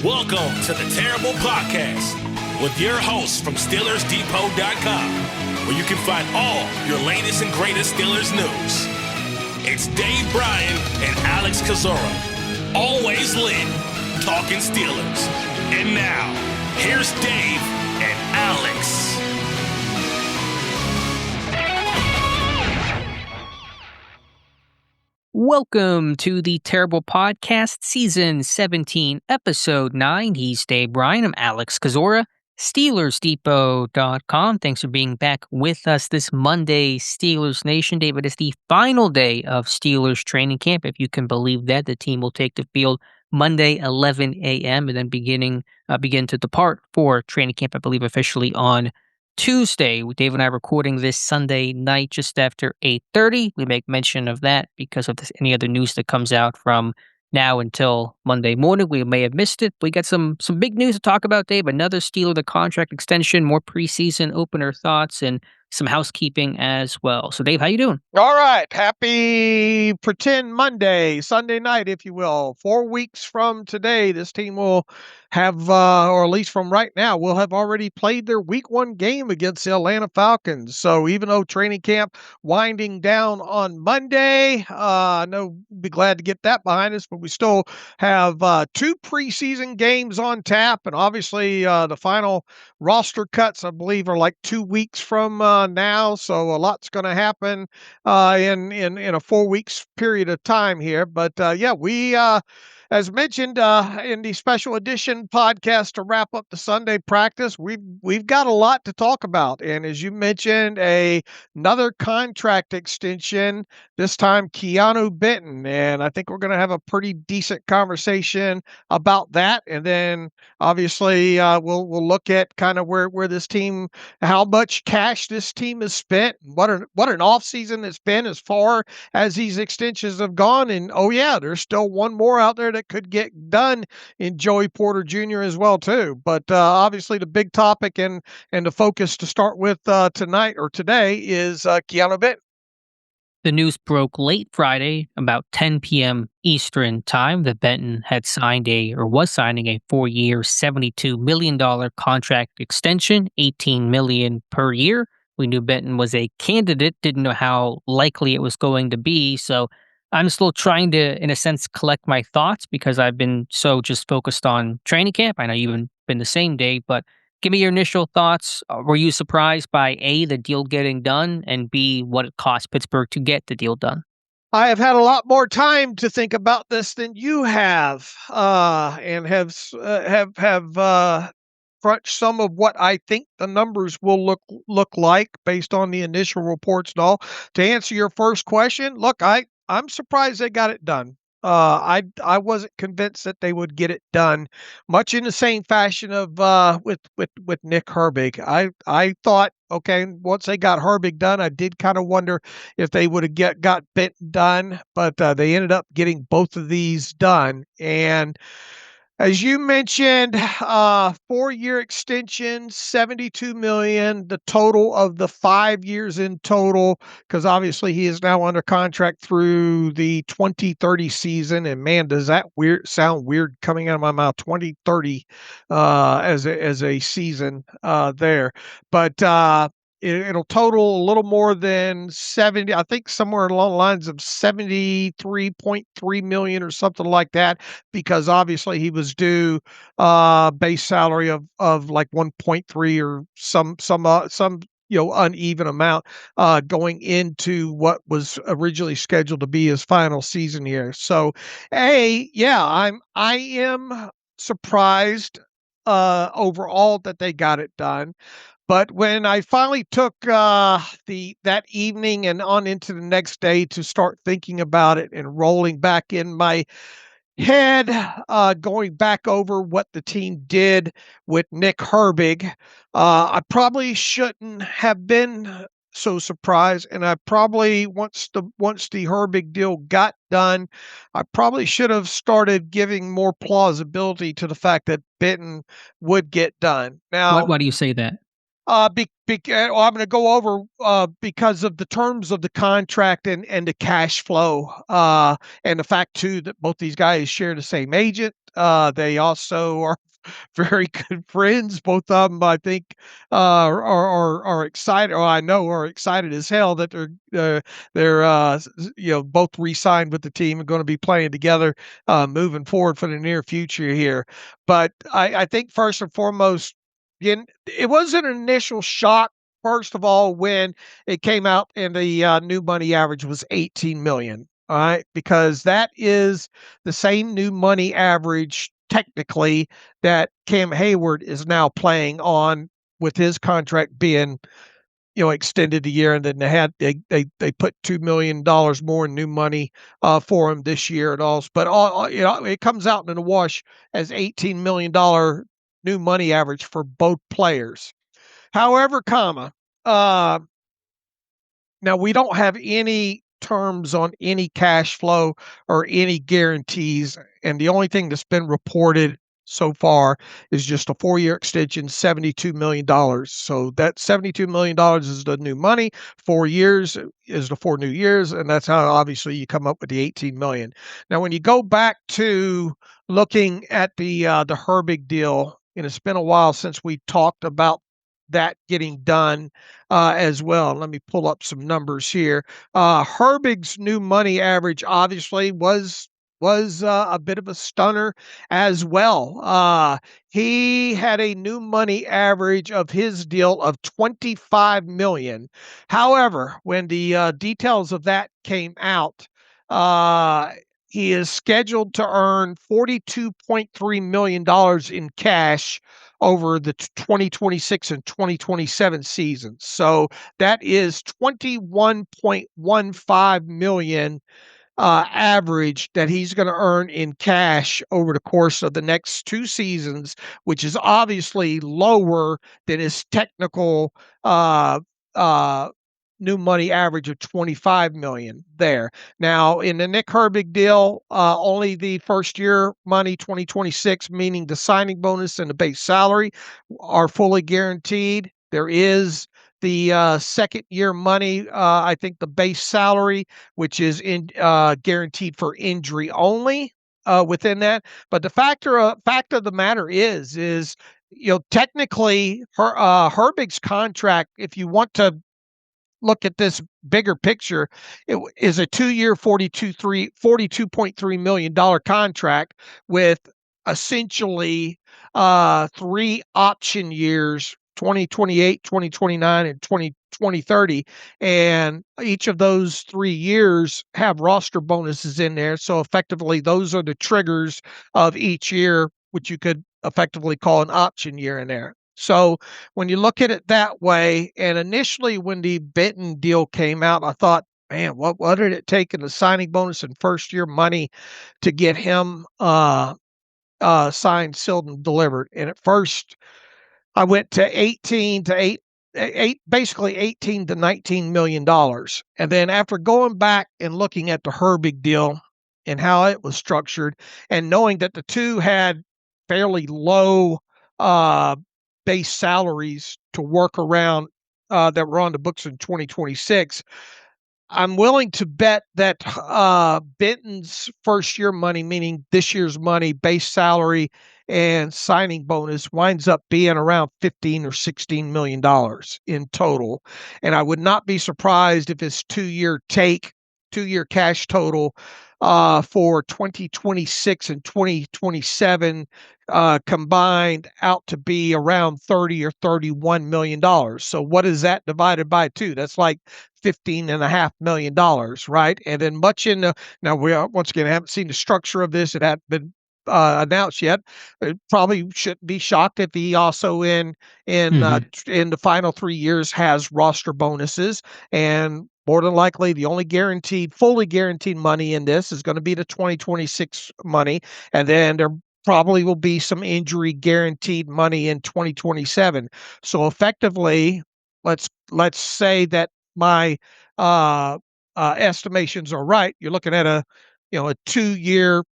Welcome to the Terrible Podcast with your hosts from SteelersDepot.com, where you can find all your latest and greatest Steelers news. It's Dave Bryan and Alex Kozora, always lit, talking Steelers. And now, here's Dave and Alex. Welcome to the Terrible Podcast, Season 17, Episode 9. He's Dave Bryan. I'm Alex Kozora, SteelersDepot.com. Thanks for being back with us this Monday, Steelers Nation. David, it's the final day of Steelers training camp. If you can believe that, the team will take the field Monday, 11 a.m., and then begin to depart for training camp, I believe, officially on Tuesday. Dave and I are recording this Sunday night just after 8:30. We make mention of that because of any other news that comes out from now until Monday morning. We may have missed it. We got some big news to talk about, Dave. Another Steeler, the contract extension, more preseason opener thoughts, and some housekeeping as well. So, Dave, how you doing? All right. Happy Pretend Monday, Sunday night, if you will. 4 weeks from today, this team will have, or at least from right now, will have already played their week 1 game against the Atlanta Falcons. So even though training camp winding down on Monday, I know we'll be glad to get that behind us, but we still have 2 preseason games on tap. And obviously the final roster cuts, I believe, are like 2 weeks from now. So a lot's going to happen in a 4 weeks period of time here. But we as mentioned in the special edition podcast to wrap up the Sunday practice, we've got a lot to talk about. And as you mentioned, another contract extension, this time Keeanu Benton. And I think we're going to have a pretty decent conversation about that. And then obviously we'll look at kind of where this team, how much cash this team has spent, what an offseason it's been as far as these extensions have gone. And there's still one more out there that could get done in Joey Porter Jr. as well too. But obviously the big topic and the focus to start with tonight or today is Keeanu Benton. The news broke late Friday, about 10 p.m. Eastern time, that Benton had was signing a 4-year, $72 million contract extension, $18 million per year. We knew Benton was a candidate, didn't know how likely it was going to be. So I'm still trying to, in a sense, collect my thoughts because I've been so just focused on training camp. I know you've been the same day, but give me your initial thoughts. Were you surprised by A, the deal getting done, and B, what it cost Pittsburgh to get the deal done? I have had a lot more time to think about this than you have, and have crunched some of what I think the numbers will look like based on the initial reports and all. To answer your first question, look, I'm surprised they got it done. I wasn't convinced that they would get it done, much in the same fashion of with Nick Herbig. I thought, okay, once they got Herbig done, I did kind of wonder if they would have got Benton done, but they ended up getting both of these done. And as you mentioned, 4-year extension, $72 million, the total of the 5 years in total, because obviously he is now under contract through the 2030 season. And man, does that sound weird coming out of my mouth, 2030 as a season there. But it'll total a little more than 70, I think somewhere along the lines of 73.3 million or something like that, because obviously he was due base salary of like 1.3 or some uneven amount going into what was originally scheduled to be his final season here. So I am surprised overall that they got it done. But when I finally took that evening and on into the next day to start thinking about it and rolling back in my head, going back over what the team did with Nick Herbig, I probably shouldn't have been so surprised. And I probably, once the Herbig deal got done, I probably should have started giving more plausibility to the fact that Benton would get done. Now, why do you say that? I'm going to go over because of the terms of the contract and the cash flow, and the fact too that both these guys share the same agent. They also are very good friends. Both of them, I think, are excited. Or I know are excited as hell that they're both re-signed with the team and going to be playing together moving forward for the near future here. But I think first and foremost, it was an initial shock. First of all, when it came out and the new money average was 18 million. All right, because that is the same new money average technically that Cam Hayward is now playing on, with his contract being extended a year, and then they put $2 million more in new money for him this year and all. But it comes out in the wash as $18 million new money average for both players. However, uh, now we don't have any terms on any cash flow or any guarantees, and the only thing that's been reported so far is just a 4-year extension, $72 million. So that $72 million is the new money. 4 years is the 4 new years, and that's how obviously you come up with the 18 million. Now, when you go back to looking at the Herbig deal, and it's been a while since we talked about that getting done as well. Let me pull up some numbers here. Herbig's new money average obviously was a bit of a stunner as well. He had a new money average of his deal of 25 million. However, when the details of that came out, he is scheduled to earn $42.3 million in cash over the 2026 and 2027 seasons. So that is 21.15 million average that he's going to earn in cash over the course of the next 2 seasons, which is obviously lower than his technical uh, new money average of 25 million there. Now, in the Nick Herbig deal, only the first year money, 2026, meaning the signing bonus and the base salary, are fully guaranteed. There is the second year money, I think the base salary, which is guaranteed for injury only within that. But the fact of the matter is technically Herbig's contract, if you want to look at this bigger picture, it is a 2-year $42.3 million contract with essentially 3 option years, 2028, 2029, and 2030. And each of those 3 years have roster bonuses in there. So effectively, those are the triggers of each year, which you could effectively call an option year in there. So when you look at it that way, and initially when the Benton deal came out, I thought, man, what did it take in the signing bonus and first year money to get him signed, sealed, and delivered? And at first, I went to 18 to 8, basically 18 to $19 million. And then after going back and looking at the Herbig deal and how it was structured, and knowing that the two had fairly low base salaries to work around that were on the books in 2026, I'm willing to bet that Benton's first year money, meaning this year's money, base salary, and signing bonus, winds up being around $15 or $16 million in total. And I would not be surprised if his 2-year cash total for 2026 and 2027 combined out to be around $30 or $31 million. So what is that divided by 2? That's like $15.5 million, right? And then now we once again haven't seen the structure of this. It hadn't been announced yet. It probably shouldn't be shocked if he also in the final 3 years has roster bonuses, and more than likely the only fully guaranteed money in this is going to be the 2026 money, and then there probably will be some injury guaranteed money in 2027. So effectively, let's say that my estimations are right. You're looking at a 2-year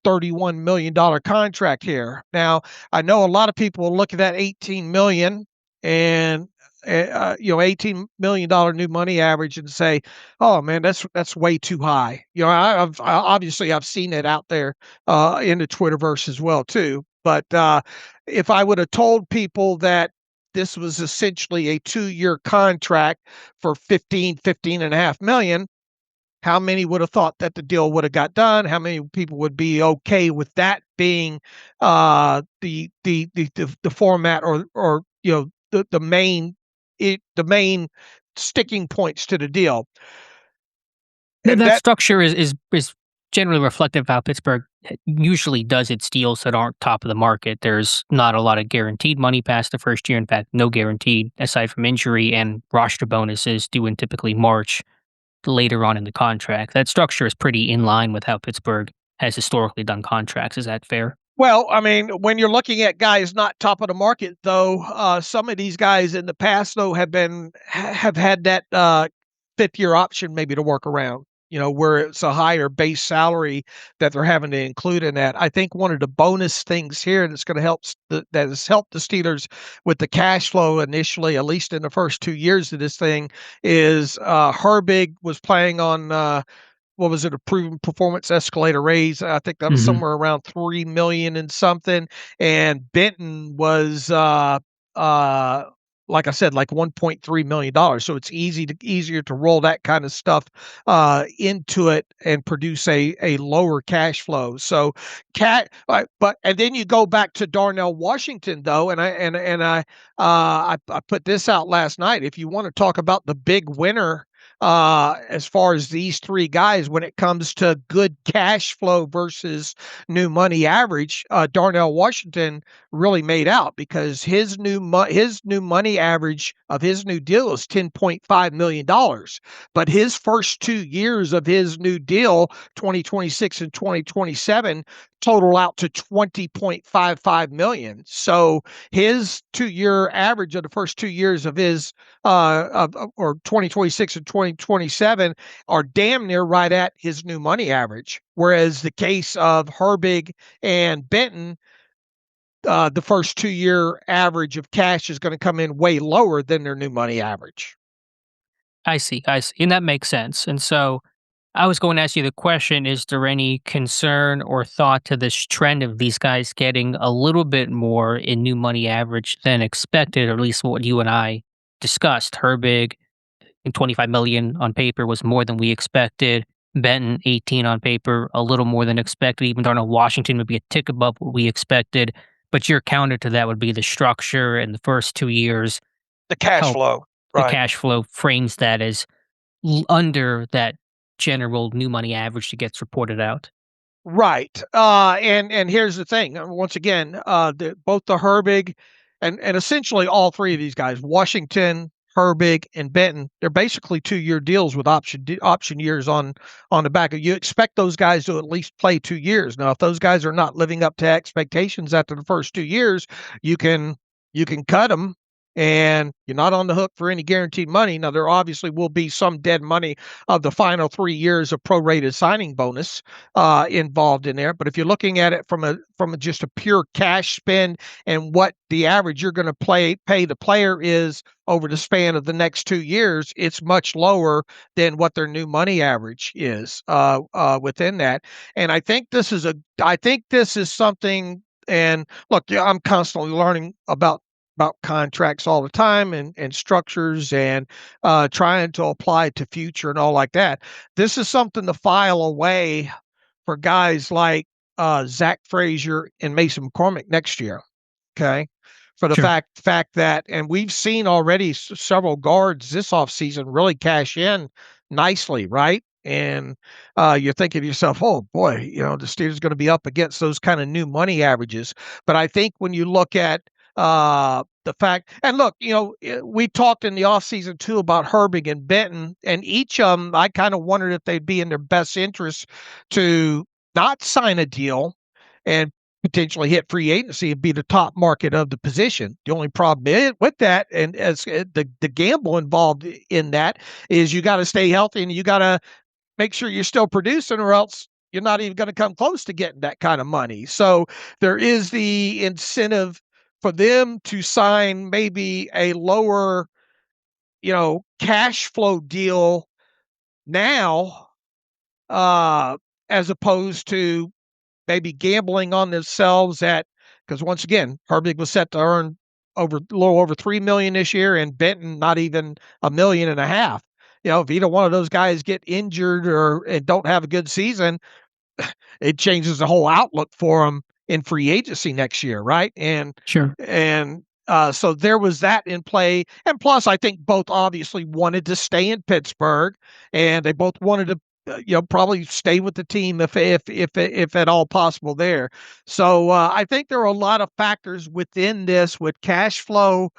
$31 million contract here. Now, I know a lot of people will look at that 18 million and $18 million new money average and say, oh man, that's way too high. Obviously I've seen it out there in the Twitterverse as well too. But if I would have told people that this was essentially a 2-year contract for 15.5 million, how many would have thought that the deal would have got done? How many people would be okay with that being the format or the main sticking points to the deal? And That structure is generally reflective of how Pittsburgh usually does its deals that aren't top of the market. There's not a lot of guaranteed money past the first year. In fact, no guaranteed aside from injury and roster bonuses due in typically March later on in the contract. That structure is pretty in line with how Pittsburgh has historically done contracts. Is that fair? Well, I mean, when you're looking at guys not top of the market, though, some of these guys in the past, though, have had that fifth year option maybe to work around. Where it's a higher base salary that they're having to include in that. I think one of the bonus things here that's going to that has helped the Steelers with the cash flow initially, at least in the first 2 years of this thing, is Herbig was playing on what was it, a proven performance escalator raise. I think that was somewhere around 3 million and something. And Benton was like I said, like $1.3 million. So it's easier to roll that kind of stuff into it and produce a lower cash flow. So and then you go back to Darnell Washington though, and I put this out last night. If you want to talk about the big winner as far as these three guys when it comes to good cash flow versus new money average, Darnell Washington really made out because his new money average of his new deal is $10.5 million. But his first 2 years of his new deal, 2026 and 2027, total out to $20.55 million. So his 2-year average of the first 2 years of his or 2026 and 2027 are damn near right at his new money average. Whereas the case of Herbig and Benton, the first 2-year average of cash is going to come in way lower than their new money average. I see. And that makes sense. And so I was going to ask you the question, is there any concern or thought to this trend of these guys getting a little bit more in new money average than expected, or at least what you and I discussed? Herbig in 25 million on paper was more than we expected. Benton 18 on paper, a little more than expected. Even Darnell Washington would be a tick above what we expected. But your counter to that would be the structure in the first 2 years. The cash flow. Right. The cash flow frames that as under that general new money average that gets reported out. Right. And here's the thing. Once again, both the Herbig and essentially all three of these guys, Washington, Herbig, and Benton, they're basically 2-year deals with option years on the back. You expect those guys to at least play 2 years. Now, if those guys are not living up to expectations after the first 2 years, you can cut them. And you're not on the hook for any guaranteed money. Now, there obviously will be some dead money of the final 3 years of prorated signing bonus involved in there. But if you're looking at it from just a pure cash spend and what the average you're going to pay the player is over the span of the next 2 years, it's much lower than what their new money average is within that. And I think this is something. And look, I'm constantly learning about contracts all the time and structures and trying to apply it to future and all like that. This is something to file away for guys like Zach Frazier and Mason McCormick next year. Okay. For the fact that, and we've seen already several guards this offseason really cash in nicely, right? And you're thinking to yourself, oh boy, the Steelers are going to be up against those kind of new money averages. But I think when you look at the fact, and look, we talked in the offseason too about Herbig and Benton, and each of them, I kind of wondered if they'd be in their best interest to not sign a deal and potentially hit free agency and be the top market of the position. The only problem with that, and as the gamble involved in that, is you got to stay healthy and you got to make sure you're still producing, or else you're not even going to come close to getting that kind of money. So there is the incentive for them to sign maybe a lower, cash flow deal now, as opposed to maybe gambling on themselves because once again, Herbig was set to earn a little over $3 million this year, and Benton not even $1.5 million. If either one of those guys get injured and don't have a good season, it changes the whole outlook for them in free agency next year, right? Sure. So there was that in play, and plus, I think both obviously wanted to stay in Pittsburgh, and they both wanted to, probably stay with the team if at all possible there. So I think there are a lot of factors within this, with cash flow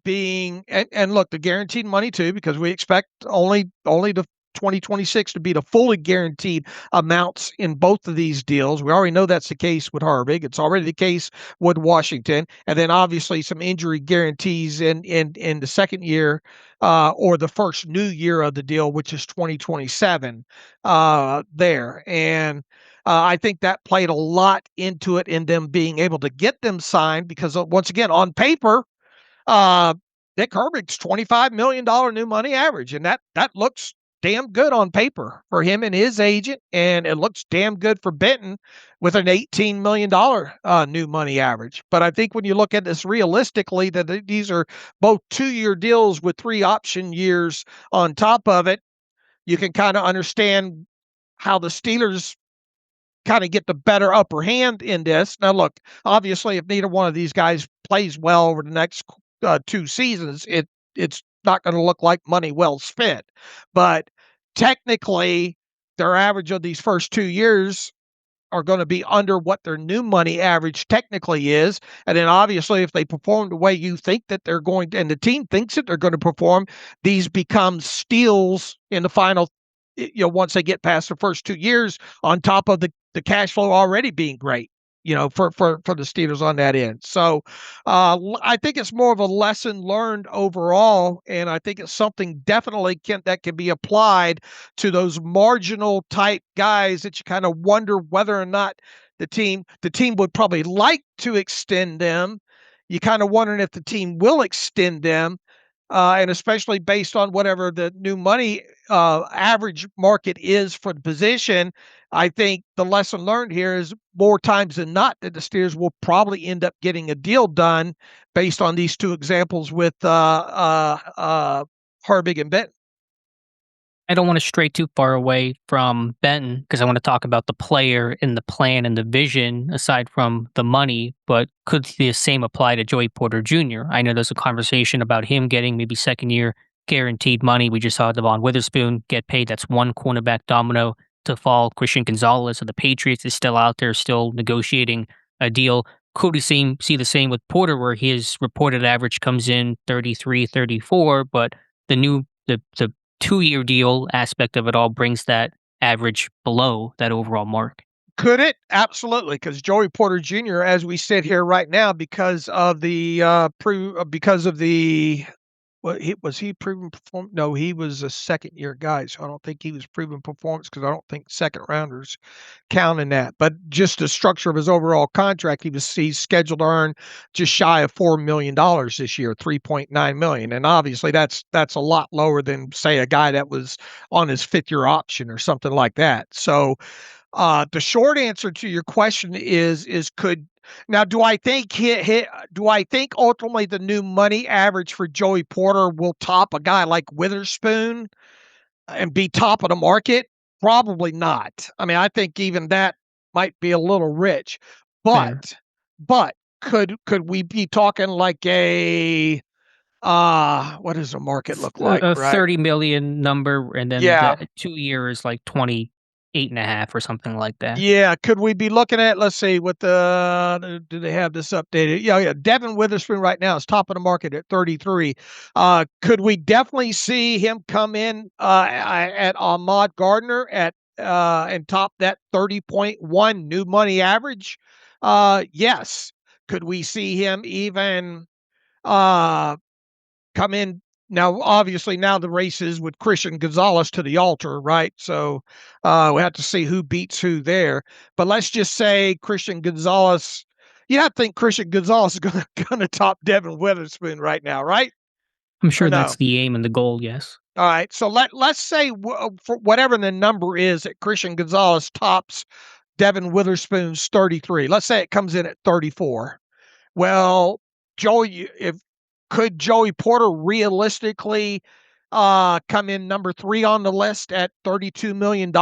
being, and look, the guaranteed money too, because we expect only the 2026 to be the fully guaranteed amounts in both of these deals. We already know that's the case with Herbig. It's already the case with Washington. And then obviously some injury guarantees in the second year or the first new year of the deal, which is 2027 there. And I think that played a lot into it in them being able to get them signed because, once again, on paper, Nick Herbig's $25 million new money average, and that looks damn good on paper for him and his agent, and it looks damn good for Benton with an $18 million new money average. But I think when you look at this realistically, that these are both 2-year deals with 3 option years on top of it, you can kind of understand how the Steelers kind of get the better upper hand in this. Now, look, obviously, if neither one of these guys plays well over the next 2 seasons, it's not going to look like money well spent. But technically, their average of these first 2 years are going to be under what their new money average technically is. And then obviously, if they perform the way you think that they're going to, and the team thinks that they're going to perform, these become steals in the final, once they get past the first 2 years, on top of the cash flow already being great, for the Steelers on that end. So I think it's more of a lesson learned overall, and I think it's something definitely that can be applied to those marginal type guys that you kind of wonder whether or not the team would probably like to extend them. You kind of wondering if the team will extend them. And especially based on whatever the new money average market is for the position, I think the lesson learned here is more times than not that the Steelers will probably end up getting a deal done based on these 2 examples with Herbig and Benton. I don't want to stray too far away from Benton because I want to talk about the player and the plan and the vision aside from the money, but could the same apply to Joey Porter Jr.? I know there's a conversation about him getting maybe second year guaranteed money. We just saw Devon Witherspoon get paid. That's one cornerback domino to fall. Christian Gonzalez of the Patriots is still out there, still negotiating a deal. Could we see the same with Porter, where his reported average comes in 33, 34, but the 2-year deal aspect of it all brings that average below that overall mark? Could it? Absolutely, because Joey Porter Jr., as we sit here right now, because of the was he proven perform? No, he was a second-year guy, so I don't think he was proven performance because I don't think second rounders count in that. But just the structure of his overall contract, he's scheduled to earn just shy of $4 million this year, $3.9 million, and obviously that's a lot lower than, say, a guy that was on his 5th-year option or something like that. So the short answer to your question is do I think ultimately the new money average for Joey Porter will top a guy like Witherspoon and be top of the market? Probably not. I mean, I think even that might be a little rich. But could we be talking like a what does the market look like? A right? 30 million number, and then the 2 year is like 28.5 or something like that. Yeah, could we be looking at, let's see, what do they have this updated? Yeah, Devin Witherspoon right now is top of the market at 33. Could we definitely see him come in at Ahmad Gardner and top that 30.1 new money average? Yes. Could we see him even come in? Now, obviously, now the race is with Christian Gonzalez to the altar, right? So we have to see who beats who there. But let's just say Christian Gonzalez You have to think Christian Gonzalez is going to top Devin Witherspoon right now, right? I'm Or sure no? that's the aim and the goal, yes. All right. So let's say for whatever the number is that Christian Gonzalez tops Devin Witherspoon's 33. Let's say it comes in at 34. Well, Joey, if could Joey Porter realistically come in number 3 on the list at $32 million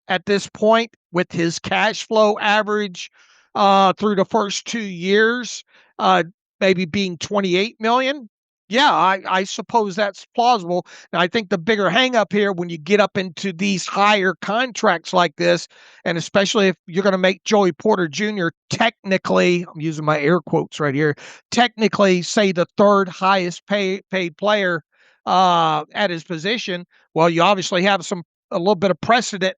at this point with his cash flow average through the first 2 years, uh, maybe being 28 million? Yeah, I suppose that's plausible. And I think the bigger hangup here when you get up into these higher contracts like this, and especially if you're going to make Joey Porter Jr. technically, I'm using my air quotes right here, technically say the third highest paid player at his position. Well, you obviously have a little bit of precedent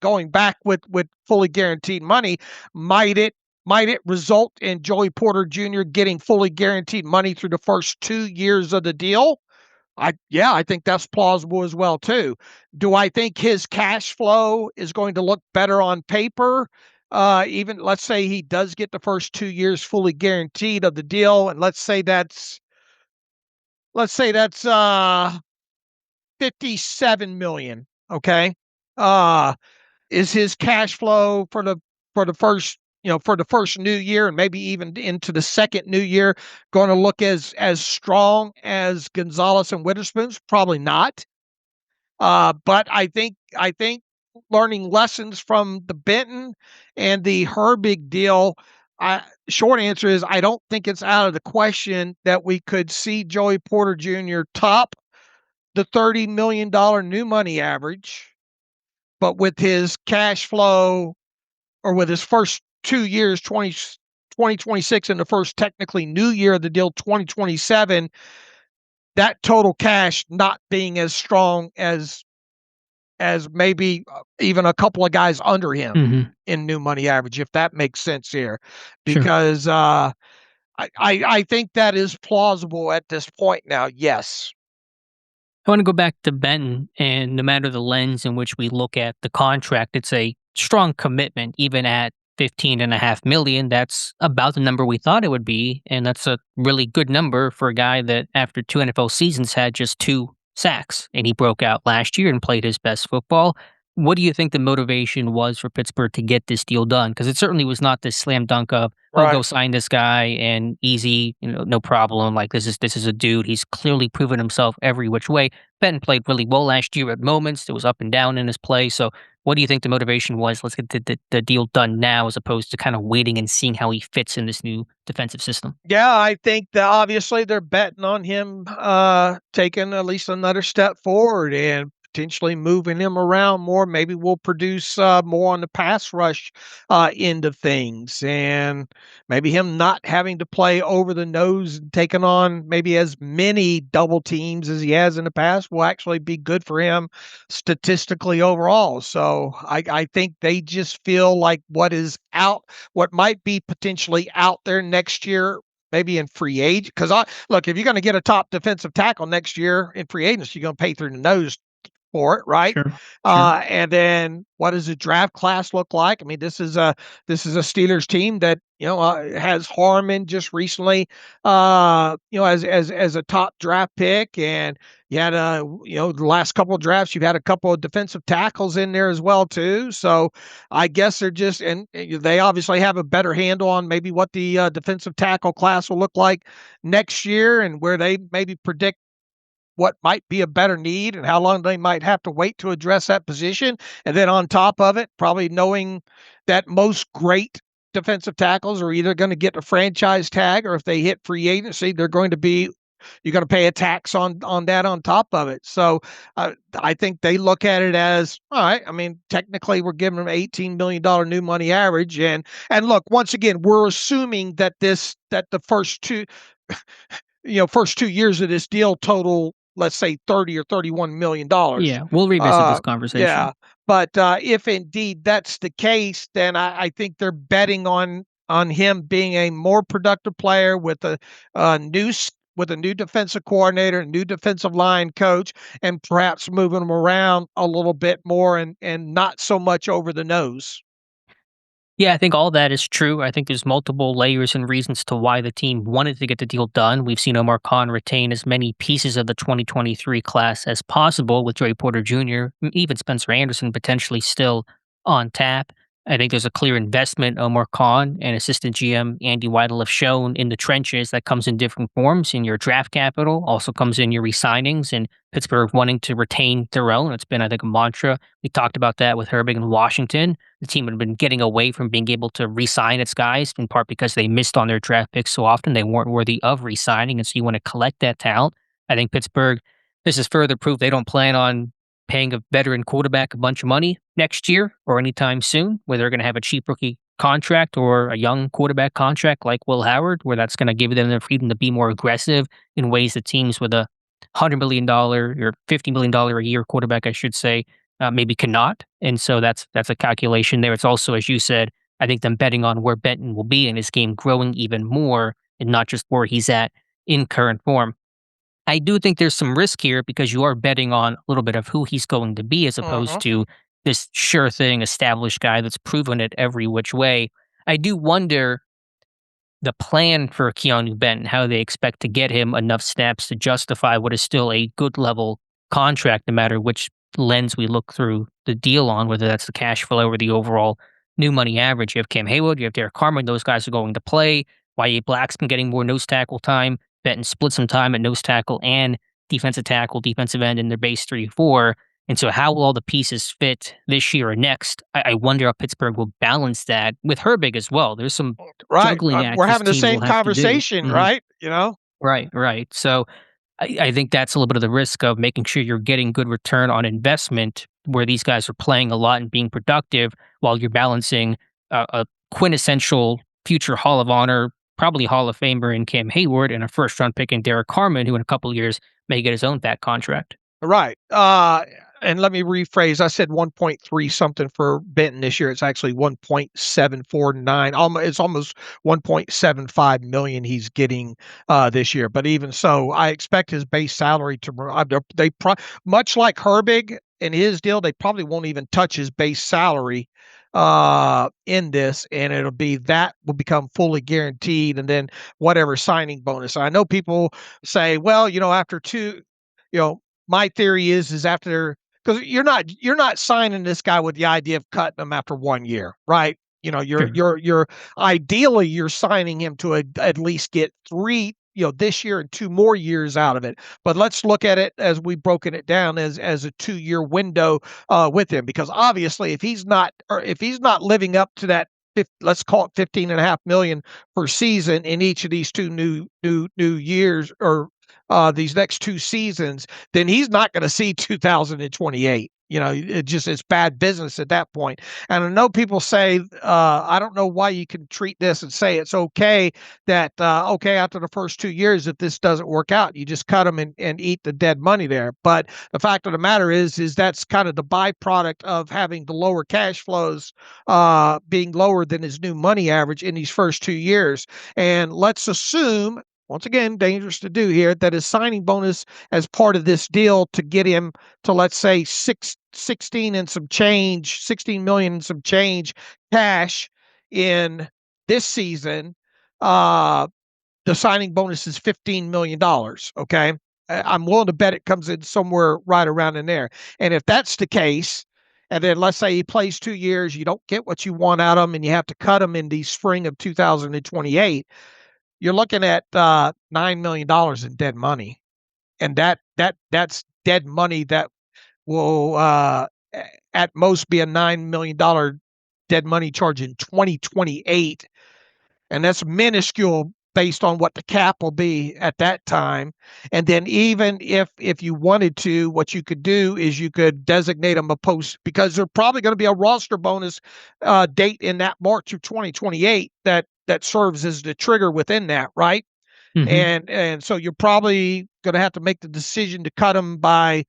going back with fully guaranteed money. Might it result in Joey Porter Jr. getting fully guaranteed money through the first 2 years of the deal? I think that's plausible as well too. Do I think his cash flow is going to look better on paper? Even let's say he does get the first 2 years fully guaranteed of the deal, and let's say that's 57 million. Okay. Uh is his cash flow for the first new year and maybe even into the second new year going to look as strong as Gonzalez and Witherspoon's? Probably not. But I think learning lessons from the Benton and the Herbig deal, short answer is I don't think it's out of the question that we could see Joey Porter Jr. top the $30 million new money average, but with his cash flow or with his first 2 years, 2026 and the first technically new year of the deal, 2027, that total cash not being as strong as maybe even a couple of guys under him in new money average, if that makes sense here, Sure. because I think that is plausible at this point now. Yes. I want to go back to Benton, and no matter the lens in which we look at the contract, it's a strong commitment, even at 15.5 million. That's about the number we thought it would be, and that's a really good number for a guy that after 2 NFL seasons had just 2 sacks, and he broke out last year and played his best football. What do you think the motivation was for Pittsburgh to get this deal done? Because it certainly was not this slam dunk of, oh, Right. go sign this guy and easy, no problem. Like this is a dude. He's clearly proven himself every which way. Benton played really well last year at moments. There was up and down in his play. So what do you think the motivation was? Let's get the deal done now as opposed to kind of waiting and seeing how he fits in this new defensive system. Yeah, I think that obviously they're betting on him taking at least another step forward and potentially moving him around more. Maybe we'll produce more on the pass rush end of things, and maybe him not having to play over the nose and taking on maybe as many double teams as he has in the past will actually be good for him statistically overall. So I think they just feel like what might be potentially out there next year, maybe in free agent. Because look, if you're going to get a top defensive tackle next year in free agency, you're going to pay through the nose for it, right? Sure. Sure. And then what does the draft class look like? I mean, this is a Steelers team that has Harmon just recently, as a top draft pick, and you had the last couple of drafts, you've had a couple of defensive tackles in there as well too. So I guess they're just, and they obviously have a better handle on maybe what the defensive tackle class will look like next year and where they maybe predict what might be a better need and how long they might have to wait to address that position. And then on top of it, probably knowing that most great defensive tackles are either going to get a franchise tag or if they hit free agency, you're going to pay a tax on that on top of it. So I think they look at it as, all right, I mean, technically we're giving them $18 million new money average. And look, once again, we're assuming that the first 2 years of this deal total, let's say 30 or $31 million. Yeah, we'll revisit this conversation. Yeah, but if indeed that's the case, then I think they're betting on him being a more productive player with a new defensive coordinator, new defensive line coach, and perhaps moving him around a little bit more and not so much over the nose. Yeah, I think all that is true. I think there's multiple layers and reasons to why the team wanted to get the deal done. We've seen Omar Khan retain as many pieces of the 2023 class as possible with Joey Porter Jr., even Spencer Anderson potentially still on tap. I think there's a clear investment Omar Khan and assistant GM Andy Weidel have shown in the trenches that comes in different forms in your draft capital, also comes in your re-signings and Pittsburgh wanting to retain their own. It's been, I think, a mantra. We talked about that with Herbig in Washington. The team had been getting away from being able to re-sign its guys, in part because they missed on their draft picks so often. They weren't worthy of re-signing, and so you want to collect that talent. I think Pittsburgh, this is further proof they don't plan on paying a veteran quarterback a bunch of money next year or anytime soon, where they're going to have a cheap rookie contract or a young quarterback contract like Will Howard, where that's going to give them the freedom to be more aggressive in ways that teams with a $100 million or $50 million a year quarterback, I should say, maybe cannot. And so that's a calculation there. It's also, as you said, I think them betting on where Benton will be in his game growing even more and not just where he's at in current form. I do think there's some risk here because you are betting on a little bit of who he's going to be as opposed Mhm. to this sure thing established guy that's proven it every which way. I do wonder the plan for Keanu Benton, how they expect to get him enough snaps to justify what is still a good level contract, no matter which lens we look through the deal on, whether that's the cash flow or the overall new money average. You have Cam Haywood, you have Derek Carmen, those guys are going to play. Y.A. Black's been getting more nose tackle time. Benton split some time at nose tackle and defensive tackle, defensive end in their base 3-4. And so, how will all the pieces fit this year or next? I wonder how Pittsburgh will balance that with Herbig as well. There's some Right. juggling We're act this having the team will same have to do. conversation, Mhm. right? You know? Right, right. So I think that's a little bit of the risk of making sure you're getting good return on investment where these guys are playing a lot and being productive while you're balancing a quintessential future Hall of Honor, probably Hall of Famer in Cam Hayward and a first round pick in Derek Carmen, who in a couple of years may get his own fat contract. Right. And let me rephrase. I said 1.3 something for Benton this year. It's actually 1.749. It's almost 1.75 million he's getting this year. But even so, I expect his base salary to much like Herbig and his deal, they probably won't even touch his base salary in this, and it'll be that will become fully guaranteed, and then whatever signing bonus. I know people say, well, after two, you know, my theory is after, because you're not signing this guy with the idea of cutting him after 1 year, right? Sure. You're ideally you're signing him to at least get three, this year and 2 more years out of it. But let's look at it as we've broken it down as a 2 year window with him, because obviously if he's not living up to that, let's call it 15.5 million per season in each of these two new years, or these next two seasons, then he's not going to see 2028. It's bad business at that point. And I know people say, I don't know why you can treat this and say it's okay that, okay, after the first 2 years, if this doesn't work out, you just cut them and eat the dead money there. But the fact of the matter is that's kind of the byproduct of having the lower cash flows, being lower than his new money average in these first 2 years. And let's assume, once again, dangerous to do here, that his signing bonus as part of this deal to get him to, let's say, 16 and some change, 16 million and some change cash in this season. The signing bonus is $15 million. Okay. I'm willing to bet it comes in somewhere right around in there. And if that's the case, and then let's say he plays 2 years, you don't get what you want out of him, and you have to cut him in the spring of 2028, you're looking at $9 million in dead money, and that's dead money that will at most be a $9 million dead money charge in 2028, and that's minuscule based on what the cap will be at that time. And then even if you wanted to, what you could do is you could designate them a post, because there's probably going to be a roster bonus date in that March of 2028 that serves as the trigger within that, right? Hmm. And so you're probably going to have to make the decision to cut them by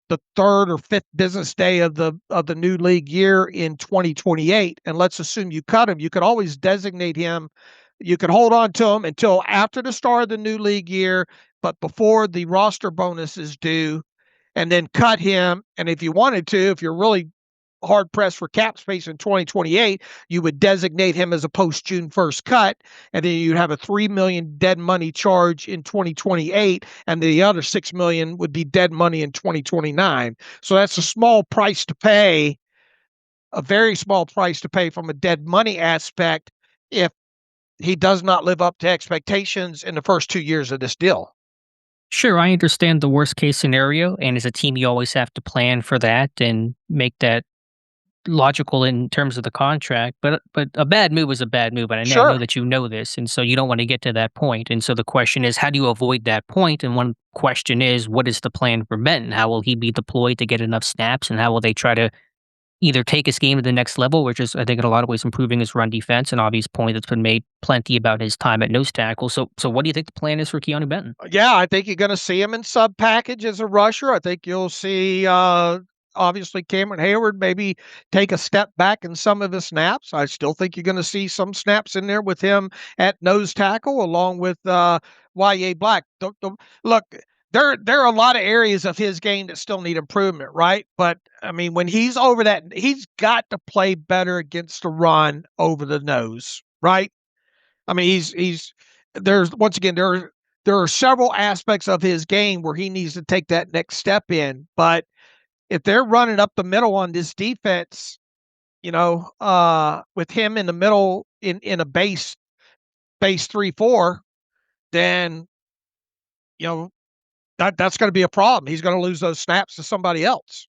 the third or fifth business day of the new league year in 2028. And let's assume you cut him. You could always designate him. You could hold on to him until after the start of the new league year, but before the roster bonus is due, and then cut him. And if you wanted to, if you're really hard pressed for cap space in 2028, you would designate him as a post June 1st cut, and then you'd have a $3 million dead money charge in 2028, and the other $6 million would be dead money in 2029. So that's a small price to pay, a very small price to pay from a dead money aspect if he does not live up to expectations in the first 2 years of this deal. Sure, I understand the worst case scenario, and as a team, you always have to plan for that and make that logical in terms of the contract. But a bad move is a bad move, and I know Sure. that you know this, and so you don't want to get to that point. And so the question is, how do you avoid that point? And one question is, what is the plan for Benton? How will he be deployed to get enough snaps, and how will they try to either take his game to the next level, which is, I think, in a lot of ways improving his run defense, an obvious point that's been made plenty about his time at nose tackle. So what do you think the plan is for Keeanu Benton? Yeah, I think you're going to see him in sub package as a rusher. I think you'll see, obviously, Cameron Hayward maybe take a step back in some of the snaps. I still think you're going to see some snaps in there with him at nose tackle, along with Y.A. Black. Look, there are a lot of areas of his game that still need improvement, right? But I mean, when he's over that, he's got to play better against the run over the nose, right? I mean, there's once again there are several aspects of his game where he needs to take that next step in. But if they're running up the middle on this defense, with him in the middle in a base 3-4, then that's going to be a problem. He's going to lose those snaps to somebody else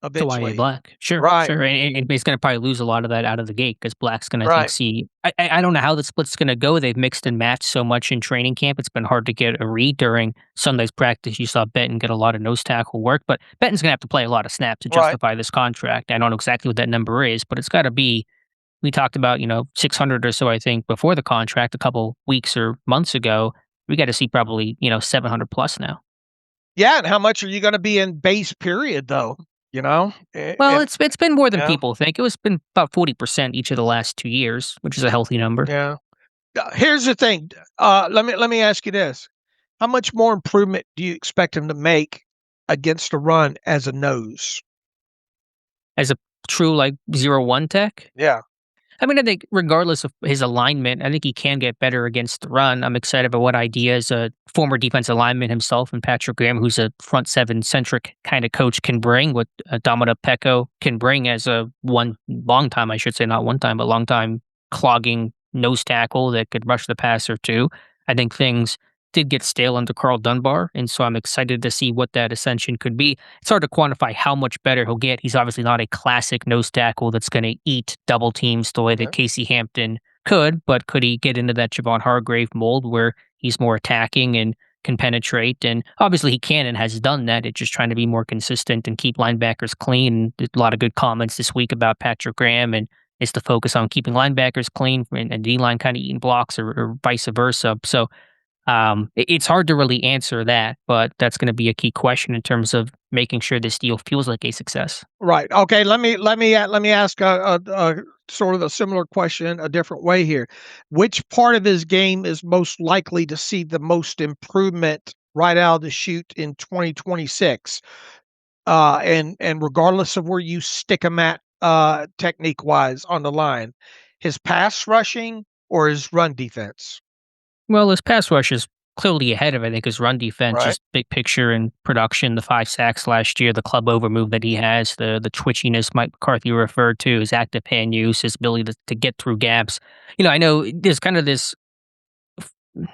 To Y.A. eventually. Black. Sure, Right. sure. And he's going to probably lose a lot of that out of the gate because Black's going to, I think, Right. see. I don't know how the split's going to go. They've mixed and matched so much in training camp. It's been hard to get a read during Sunday's practice. You saw Benton get a lot of nose tackle work, but Benton's going to have to play a lot of snaps to Right. justify this contract. I don't know exactly what that number is, but it's got to be. We talked about 600 or so, I think, before the contract a couple weeks or months ago. We got to see probably 700 plus now. Yeah, and how much are you going to be in base period though? Well, And it's been more than yeah. people think. It's been about 40% each of the last 2 years, which is a healthy number. Yeah. Here's the thing. Let me ask you this: how much more improvement do you expect him to make against the run as a nose? As a true 0-1 tech, Yeah. I mean, I think regardless of his alignment, I think he can get better against the run. I'm excited about what ideas a former defensive lineman himself and Patrick Graham, who's a front seven centric kind of coach, can bring. What Dominic Pecco can bring as a long time, I should say, not one time, but long time clogging nose tackle that could rush the passer too. I think things did get stale under Carl Dunbar, and so I'm excited to see what that ascension could be. It's hard to quantify how much better he'll get. He's obviously not a classic nose tackle that's going to eat double teams the way that Casey Hampton could, but could he get into that Javon Hargrave mold where he's more attacking and can penetrate? And obviously he can and has done that. It's just trying to be more consistent and keep linebackers clean. There's a lot of good comments this week about Patrick Graham, and it's the focus on keeping linebackers clean and D-line kind of eating blocks or vice versa. So it's hard to really answer that, but that's going to be a key question in terms of making sure this deal feels like a success. Right. Okay. Let me ask a sort of a similar question a different way here. Which part of his game is most likely to see the most improvement right out of the chute in 2026? And regardless of where you stick him at technique wise on the line, his pass rushing or his run defense? Well, his pass rush is clearly ahead of, I think, his run defense, Right. just big picture and production, the 5 sacks last year, the club over move that he has, the twitchiness Mike McCarthy referred to, his active hand use, his ability to get through gaps. I know there's kind of this,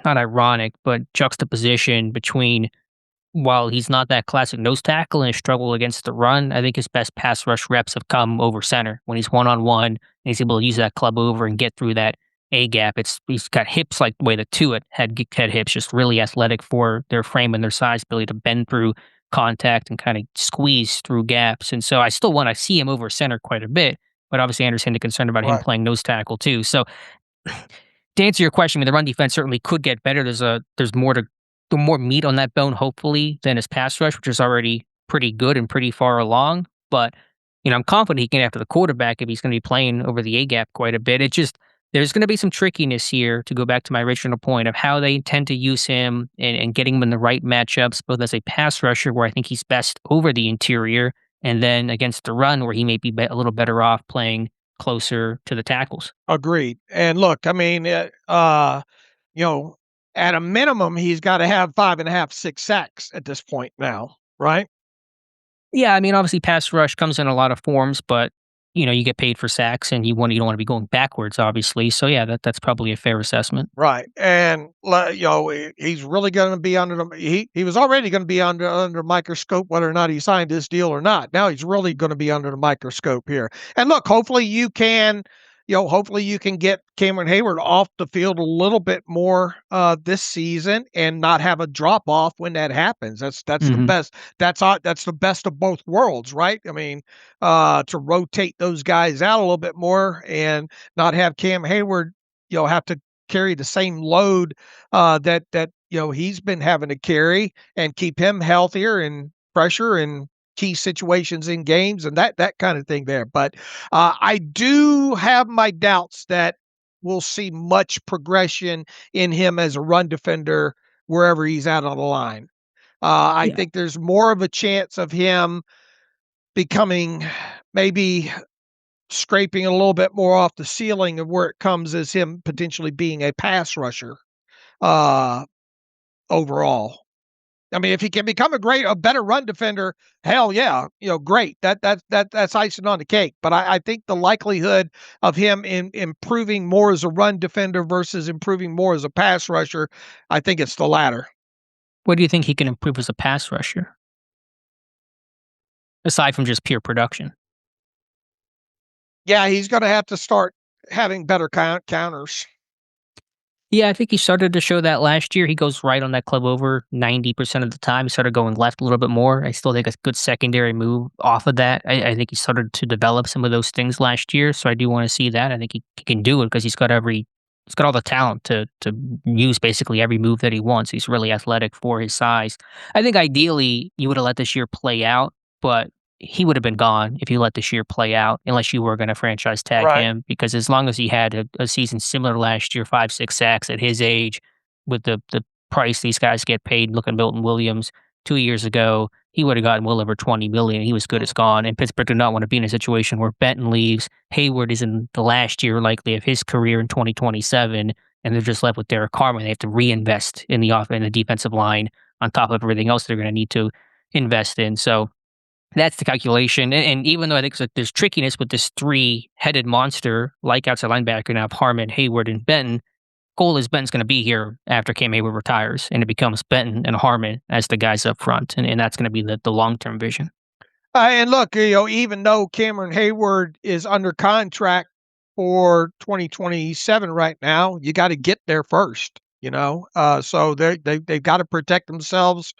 not ironic, but juxtaposition between while he's not that classic nose tackle and his struggle against the run, I think his best pass rush reps have come over center when he's one-on-one and he's able to use that club over and get through that A gap. He's got hips like the way the Tuitt had hips, just really athletic for their frame and their size, ability to bend through contact and kind of squeeze through gaps. And so I still want to see him over center quite a bit, but obviously I understand the concern about him Right. playing nose tackle too. So to answer your question, I mean, the run defense certainly could get better. There's more meat on that bone, hopefully, than his pass rush, which is already pretty good and pretty far along. But I'm confident he can get after the quarterback if he's going to be playing over the A gap quite a bit. There's going to be some trickiness here, to go back to my original point of how they intend to use him and getting him in the right matchups, both as a pass rusher, where I think he's best over the interior, and then against the run where he may be a little better off playing closer to the tackles. Agreed. And look, I mean, you know, at a minimum, he's got to have 5.5, 6 sacks at this point now, right? Yeah, I mean, obviously, pass rush comes in a lot of forms, but you get paid for sacks, and you don't want to be going backwards, obviously. So yeah, that's probably a fair assessment. Right. And he's really going to be under he was already going to be under microscope whether or not he signed this deal or not. Now he's really going to be under the microscope here. And look, hopefully you can get Cameron Hayward off the field a little bit more this season and not have a drop off when that happens. That's the best. That's the best of both worlds, right? I mean, to rotate those guys out a little bit more and not have Cam Hayward have to carry the same load that he's been having to carry, and keep him healthier and fresher in key situations in games and that kind of thing there. But I do have my doubts that we'll see much progression in him as a run defender wherever he's at on the line. I think there's more of a chance of him becoming maybe scraping a little bit more off the ceiling of where it comes as him potentially being a pass rusher overall. I mean, if he can become a better run defender, hell yeah, great. That's icing on the cake. But I think the likelihood of him improving more as a run defender versus improving more as a pass rusher, I think it's the latter. What do you think he can improve as a pass rusher, aside from just pure production? Yeah, he's going to have to start having better counters. Yeah, I think he started to show that last year. He goes right on that club over 90% of the time. He started going left a little bit more. I still think a good secondary move off of that. I think he started to develop some of those things last year. So I do want to see that. I think he can do it because he's got all the talent to use basically every move that he wants. He's really athletic for his size. I think ideally you would have let this year play out, but he would have been gone if you let this year play out, unless you were going to franchise tag Right. him. Because as long as he had a season similar last year, 5, 6 sacks at his age, with the price these guys get paid, look at Milton Williams 2 years ago, he would have gotten well over $20 million. He was good as gone, and Pittsburgh did not want to be in a situation where Benton leaves. Hayward is in the last year likely of his career in 2027, and they're just left with Derek Carr. They have to reinvest in the defensive line on top of everything else they're going to need to invest in. So that's the calculation. And even though I think there's trickiness with this three-headed monster like outside linebacker now of Harmon, Hayward, and Benton, goal is Benton's going to be here after Cam Hayward retires, and it becomes Benton and Harmon as the guys up front, and that's going to be the long-term vision. And look, even though Cameron Hayward is under contract for 2027 right now, you got to get there first. So they've got to protect themselves.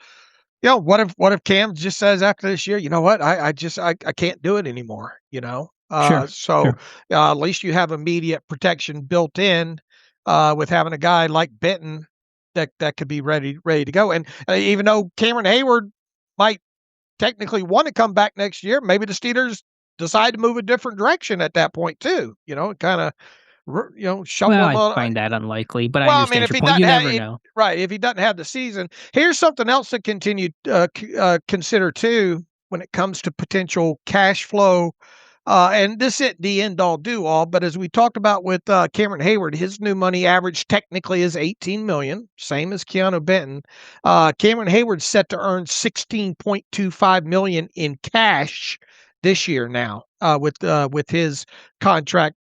What if Cam just says after this year, you know what, I can't do it anymore. Sure. At least you have immediate protection built in with having a guy like Benton that could be ready to go. And even though Cameron Hayward might technically want to come back next year, maybe the Steelers decide to move a different direction at that point too. Kind of shuffle him Well, on. I find that unlikely, but I Well, I mean, understand if your he point. You doesn't never know. right, if he doesn't have the season. Here's something else to continue consider too when it comes to potential cash flow. And this isn't the end all do all, but as we talked about with Cameron Hayward, his new money average technically is $18 million, same as Keeanu Benton. Cameron Hayward's set to earn $16.25 million in cash this year now, with his contract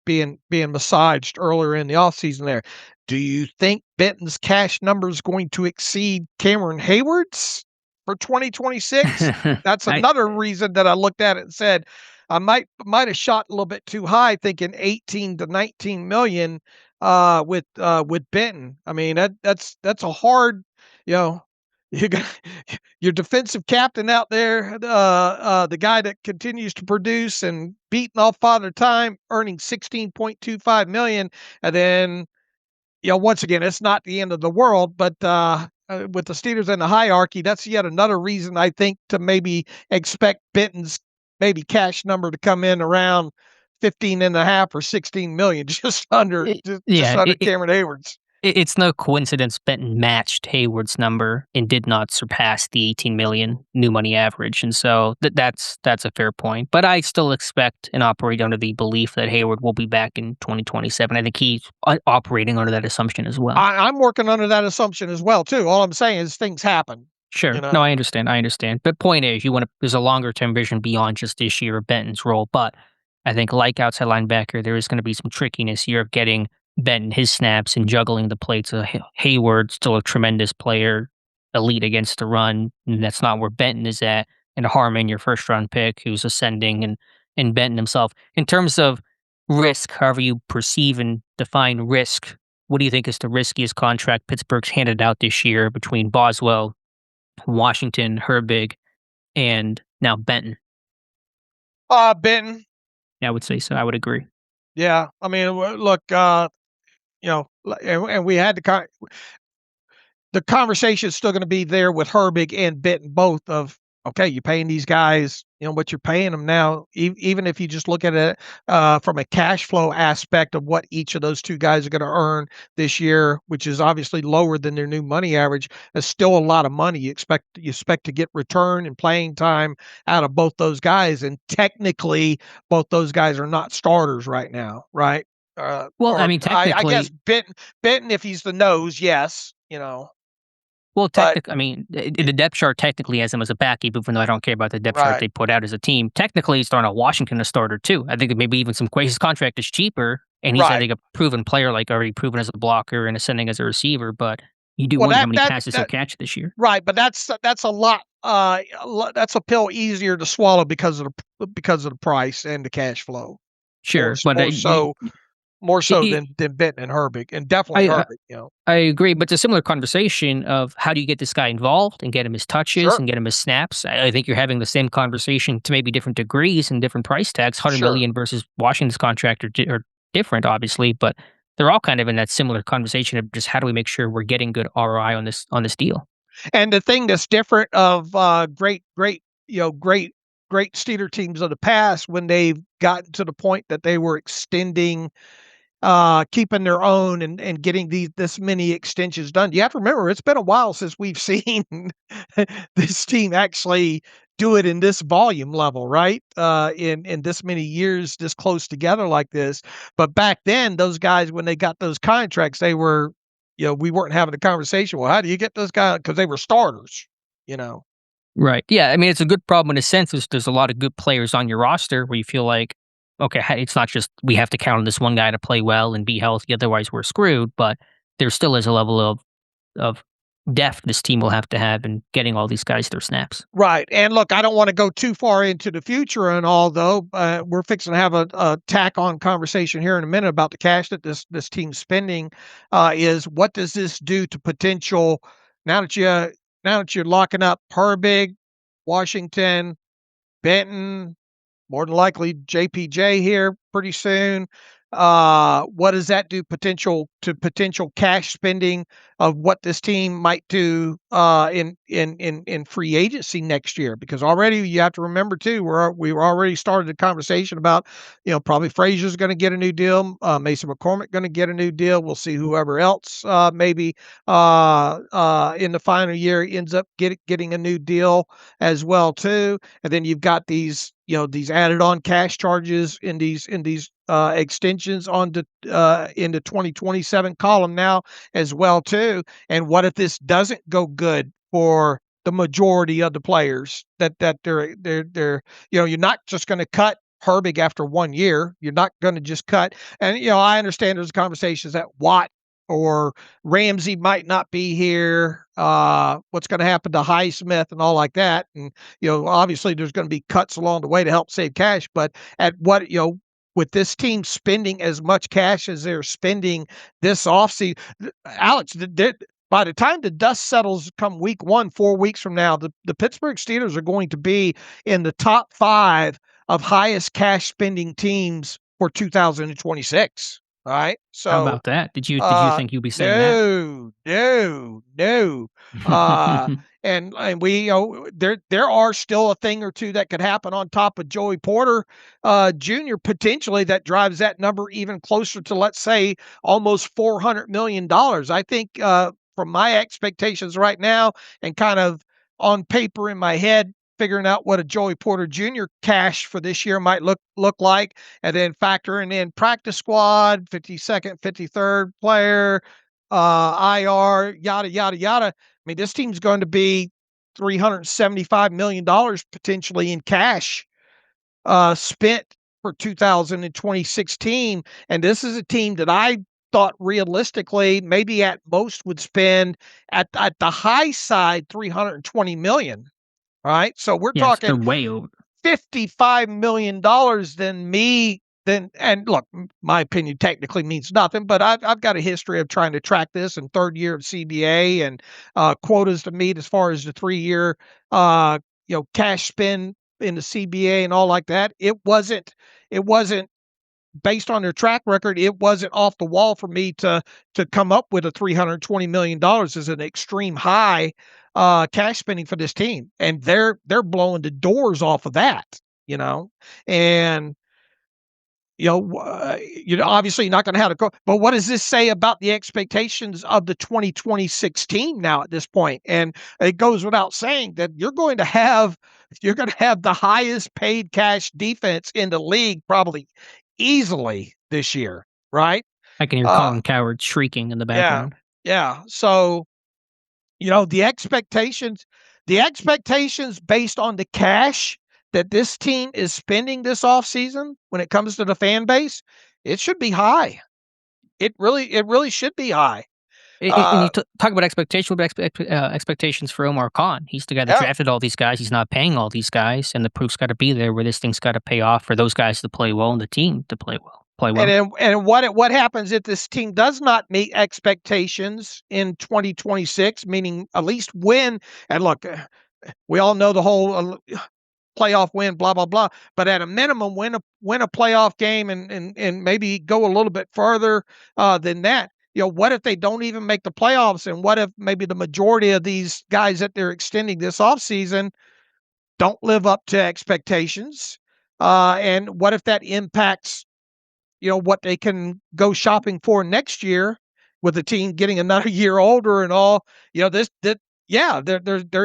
being massaged earlier in the offseason there. Do you think Benton's cash number is going to exceed Cameron Hayward's for 2026? That's another reason that I looked at it and said I might have shot a little bit too high, thinking 18 to 19 million with Benton. I mean, that's a hard, you got your defensive captain out there, the guy that continues to produce and beating off Father Time, earning 16.25 million, and then once again, it's not the end of the world, but with the Steelers in the hierarchy, that's yet another reason I think to maybe expect Benton's maybe cash number to come in around 15.5 or 16 million, just under Cameron Hayward's. It's no coincidence Benton matched Hayward's number and did not surpass the 18 million new money average, and so that's a fair point. But I still expect and operate under the belief that Hayward will be back in 2027. I think he's operating under that assumption as well. I'm working under that assumption as well too. All I'm saying is things happen. Sure. You know? No, I understand. But point is, there's a longer term vision beyond just this year of Benton's role. But I think, like outside linebacker, there is going to be some trickiness here of getting Benton his snaps and juggling the plates. Hayward, still a tremendous player, elite against the run. And that's not where Benton is at. And Harmon, your first round pick, who's ascending, and Benton himself. In terms of risk, however you perceive and define risk, what do you think is the riskiest contract Pittsburgh's handed out this year between Boswell, Washington, Herbig, and now Benton? Benton. Yeah, I would say so. I would agree. Yeah. I mean, look, and we had the conversation is still going to be there with Herbig and Benton both of, okay, you're paying these guys, what you're paying them now, even if you just look at it from a cash flow aspect of what each of those two guys are going to earn this year, which is obviously lower than their new money average, is still a lot of money. You expect to get return and playing time out of both those guys, and technically both those guys are not starters right now, right? Well, I mean, technically, I guess Benton, if he's the nose, yes, Well, I mean, the depth chart technically has him as a backup, even though I don't care about the depth chart they put out as a team. Technically, he's Darnell Washington a starter too. I think maybe even his contract is cheaper, and he's I think a proven player, like already proven as a blocker and ascending as a receiver. But you do wonder how many passes he'll catch this year. Right, but that's a lot. That's a pill easier to swallow because of the price and the cash flow. Sure, More so than Benton and Herbig, and definitely Herbig. I agree, but it's a similar conversation of how do you get this guy involved and get him his touches and get him his snaps. I think you're having the same conversation to maybe different degrees and different price tags. $100 million versus Washington's contract are different, obviously, but they're all kind of in that similar conversation of just how do we make sure we're getting good ROI on this deal. And the thing that's different of great Steeler teams of the past, when they've gotten to the point that they were extending, keeping their own and getting this many extensions done. You have to remember, it's been a while since we've seen this team actually do it in this volume level, right? In this many years, this close together like this. But back then, those guys, when they got those contracts, they were, we weren't having a conversation. Well, how do you get those guys? Because they were starters, Right. Yeah. I mean, it's a good problem in a sense. There's a lot of good players on your roster where you feel like, okay, it's not just we have to count on this one guy to play well and be healthy, otherwise we're screwed. But there still is a level of depth this team will have to have in getting all these guys their snaps. Right. And look, I don't want to go too far into the future and all, though. We're fixing to have a tack-on conversation here in a minute about the cash that this team's spending. Is what does this do to potential now that you're locking up Herbig, Washington, Benton, more than likely JPJ here pretty soon. What does that do potential cash spending of what this team might do in free agency next year? Because already you have to remember too, we were already started a conversation about, probably Frazier's going to get a new deal, Mason McCormick going to get a new deal. We'll see whoever else maybe in the final year ends up getting a new deal as well too. And then you've got these added on cash charges in these extensions in the 2027 column now as well too. And what if this doesn't go good for the majority of the players that they're you're not just going to cut Herbig after 1 year. You're not going to just cut. And I understand there's conversations that Watt or Ramsey might not be here. What's going to happen to Highsmith and all like that? And obviously there's going to be cuts along the way to help save cash. But at what with this team spending as much cash as they're spending this offseason, Alex, by the time the dust settles come week 1, 4 weeks from now, the Pittsburgh Steelers are going to be in the top 5 of highest cash spending teams for 2026. All right. So how about that? Did you think you'd be saying that? No. And we, there are still a thing or two that could happen on top of Joey Porter Jr. potentially that drives that number even closer to, let's say, almost $400 million. I think from my expectations right now and kind of on paper in my head, figuring out what a Joey Porter Jr. cash for this year might look like, and then factoring in practice squad, 52nd, 53rd player, IR, yada yada yada. I mean, this team's going to be $375 million potentially in cash spent for 2016, and this is a team that I thought realistically maybe at most would spend at the high side 320 million. All right. So we're Yes, they're talking way over. $55 million and look, my opinion technically means nothing, but I've got a history of trying to track this in third year of CBA and quotas to meet as far as the 3-year cash spend in the CBA and all like that. It wasn't based on their track record, it wasn't off the wall for me to come up with a $320 million as an extreme high cash spending for this team. And they're blowing the doors off of that, and obviously you're not going to have to go. But what does this say about the expectations of the 2026 team now at this point? And it goes without saying that you're going to have the highest paid cash defense in the league probably easily this year, right? I can hear Colin Cowherd shrieking in the background. Yeah. So, the expectations based on the cash that this team is spending this offseason when it comes to the fan base, it should be high. It really should be high. And you talk about expectations for Omar Khan. He's the guy that drafted all these guys. He's not paying all these guys, and the proof's got to be there where this thing's got to pay off for those guys to play well and the team to play well. And what happens if this team does not meet expectations in 2026, meaning at least win? And look, we all know the whole playoff win, blah blah blah. But at a minimum, win a playoff game and maybe go a little bit further than that. What if they don't even make the playoffs? And what if maybe the majority of these guys that they're extending this offseason don't live up to expectations? And what if that impacts, what they can go shopping for next year with the team getting another year older and all? There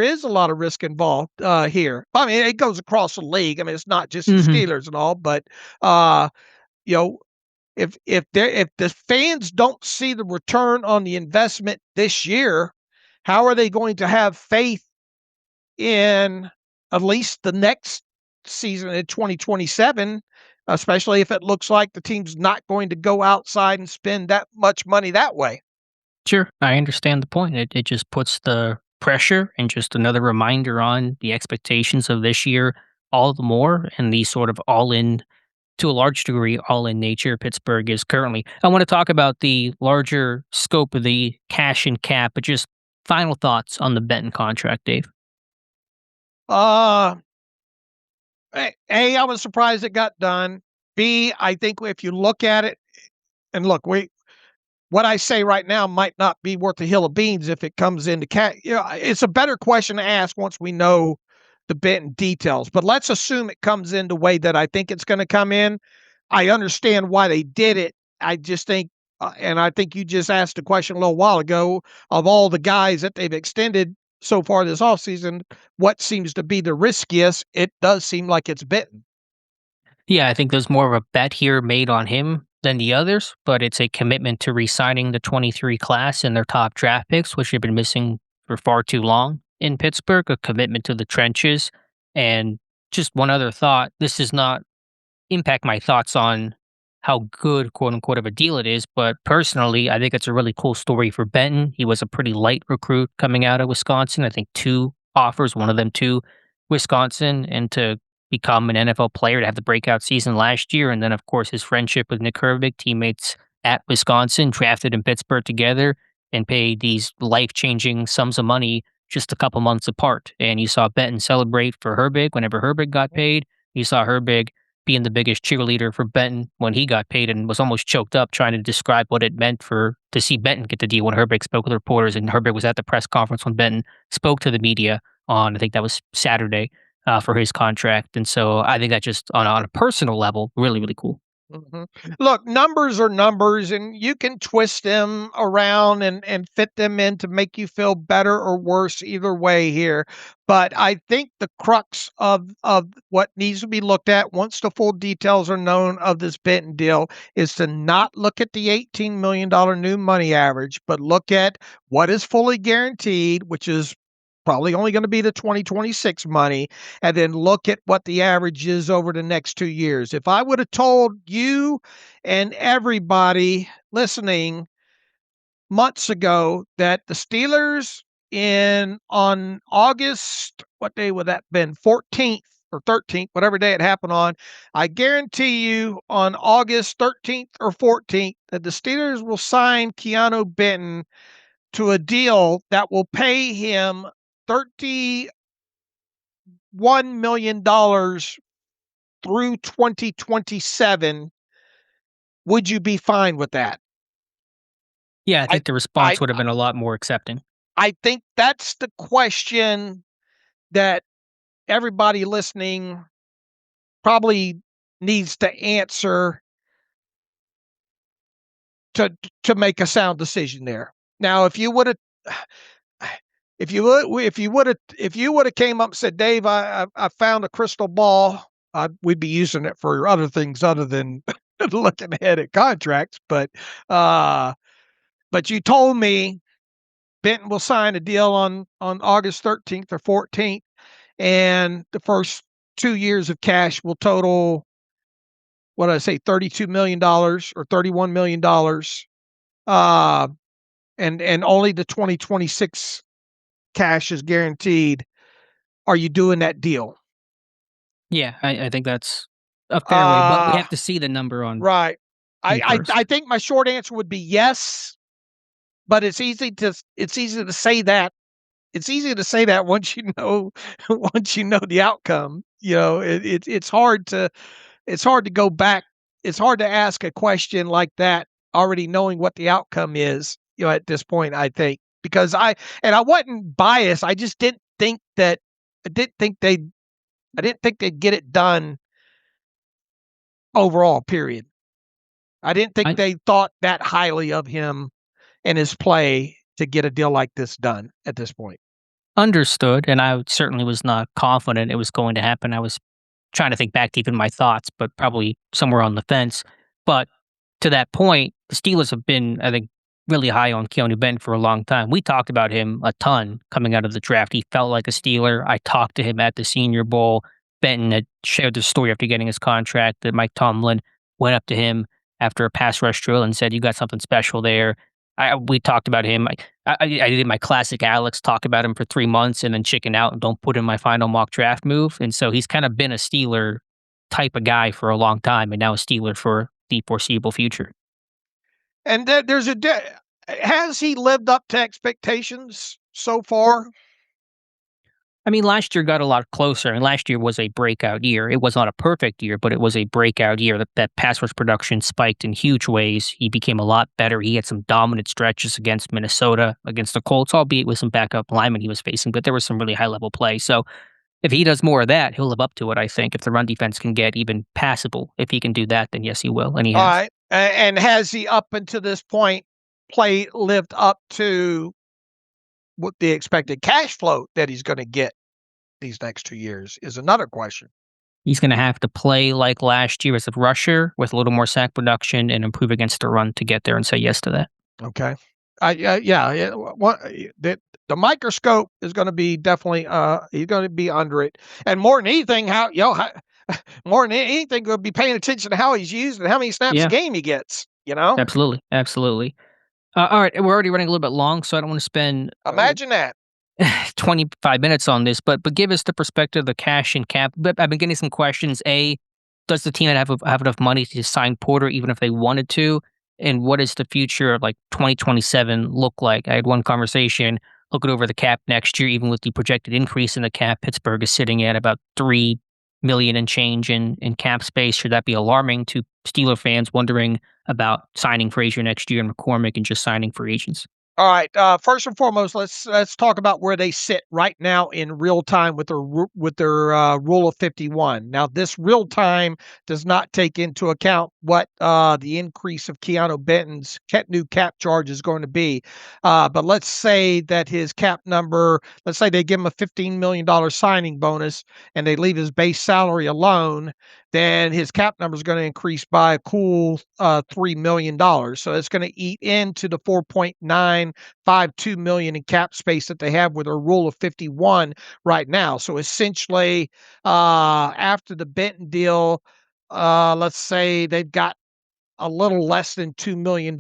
is a lot of risk involved here. I mean, it goes across the league. I mean, it's not just the Steelers and all, but if the fans don't see the return on the investment this year, how are they going to have faith in at least the next season in 2027, especially if it looks like the team's not going to go outside and spend that much money that way? Sure, I understand the point. It just puts the pressure and just another reminder on the expectations of this year all the more, and the sort of all-in, to a large degree, all-in nature Pittsburgh is currently. I want to talk about the larger scope of the cash and cap, but just final thoughts on the Benton contract, Dave. A, I was surprised it got done. B, I think if you look at it, and look, what I say right now might not be worth a hill of beans if it comes into it's a better question to ask once we know the Benton details. But let's assume it comes in the way that I think it's going to come in. I understand why they did it. I just think, and I think you just asked a question a little while ago, of all the guys that they've extended so far this offseason, what seems to be the riskiest? It does seem like it's Benton. Yeah, I think there's more of a bet here made on him than the others, but it's a commitment to re-signing the 23 class and their top draft picks, which have been missing for far too long in Pittsburgh, a commitment to the trenches. And just one other thought, this does not impact my thoughts on how good, quote unquote, of a deal it is, but personally, I think it's a really cool story for Benton. He was a pretty light recruit coming out of Wisconsin. I think 2 offers, one of them to Wisconsin, and to become an NFL player, to have the breakout season last year. And then, of course, his friendship with Nick Herbig, teammates at Wisconsin, drafted in Pittsburgh together, and paid these life-changing sums of money just a couple months apart. And you saw Benton celebrate for Herbig whenever Herbig got paid. You saw Herbig being the biggest cheerleader for Benton when he got paid and was almost choked up trying to describe what it meant to see Benton get the deal when Herbig spoke with reporters, and Herbig was at the press conference when Benton spoke to the media on, I think that was Saturday, for his contract. And so I think that just on a personal level, really, really cool. Mhm. Look, numbers are numbers, and you can twist them around and fit them in to make you feel better or worse either way here. But I think the crux of what needs to be looked at once the full details are known of this Benton deal is to not look at the $18 million new money average, but look at what is fully guaranteed, which is probably only going to be the 2026 money, and then look at what the average is over the next 2 years. If I would have told you and everybody listening months ago that the Steelers on August, what day would that been? 14th or 13th, whatever day it happened on, I guarantee you on August 13th or 14th that the Steelers will sign Keeanu Benton to a deal that will pay him $31 million through 2027, would you be fine with that? Yeah, I think the I response would have been a lot more accepting. I think that's the question that everybody listening probably needs to answer to make a sound decision there. Now, if you would have came up and said, Dave, I found a crystal ball, we'd be using it for other things other than looking ahead at contracts. But you told me Benton will sign a deal on August 13th or 14th, and the first 2 years of cash will total, what did I say, $32 million or $31 million. And only the 2026 cash is guaranteed. Are you doing that deal? Yeah, I think that's a fair way, but we have to see the number on Right. first. I think my short answer would be yes, but it's easy to say that. It's easy to say that once you know once you know the outcome. It's hard to go back. It's hard to ask a question like that already knowing what the outcome is, at this point, I think. Because I wasn't biased. I just didn't think that I didn't think they'd get it done overall, period. I didn't think they thought that highly of him and his play to get a deal like this done at this point. Understood, and I certainly was not confident it was going to happen. I was trying to think back to even my thoughts, but probably somewhere on the fence. But to that point, the Steelers have been, I think, really high on Keeanu Benton for a long time. We talked about him a ton coming out of the draft. He felt like a Steeler. I talked to him at the Senior Bowl. Benton had shared the story after getting his contract that Mike Tomlin went up to him after a pass rush drill and said, "You got something special there." We talked about him. I did my classic Alex, talk about him for 3 months and then chicken out and don't put in my final mock draft move. And so he's kind of been a Steeler type of guy for a long time, and now a Steeler for the foreseeable future. And has he lived up to expectations so far? I mean, last year got a lot closer, and last year was a breakout year. It was not a perfect year, but it was a breakout year. That pass rush production spiked in huge ways. He became a lot better. He had some dominant stretches against Minnesota, against the Colts, albeit with some backup linemen he was facing, but there was some really high-level play. So if he does more of that, he'll live up to it, I think. If the run defense can get even passable, if he can do that, then yes, he will, and he has. All right. And has he, up until this point, lived up to what the expected cash flow that he's going to get these next 2 years is another question. He's going to have to play like last year as a rusher with a little more sack production and improve against the run to get there and say yes to that. Okay. The microscope is going to be definitely he's going to be under it, and more than anything, more than anything, going to be paying attention to how he's used and how many snaps a game he gets. Absolutely. All right, we're already running a little bit long, so I don't want to spend imagine that 25 minutes on this, but give us the perspective of the cash and cap. But I've been getting some questions. A, does the team have enough money to sign Porter even if they wanted to? And what does the future of like 2027 look like? I had one conversation looking over the cap next year, even with the projected increase in the cap. Pittsburgh is sitting at about million and change in cap space. Should that be alarming to Steeler fans wondering about signing Frazier next year and McCormick and just signing free agents? All right. First and foremost, let's talk about where they sit right now in real time with their rule of 51. Now, this real time does not take into account what the increase of Keanu Benton's new cap charge is going to be. But let's say that his cap number, let's say they give him a $15 million signing bonus and they leave his base salary alone, then his cap number is going to increase by a cool $3 million. So it's going to eat into the 4.952 million in cap space that they have with their rule of 51 right now. So essentially, after the Benton deal, let's say they've got a little less than $2 million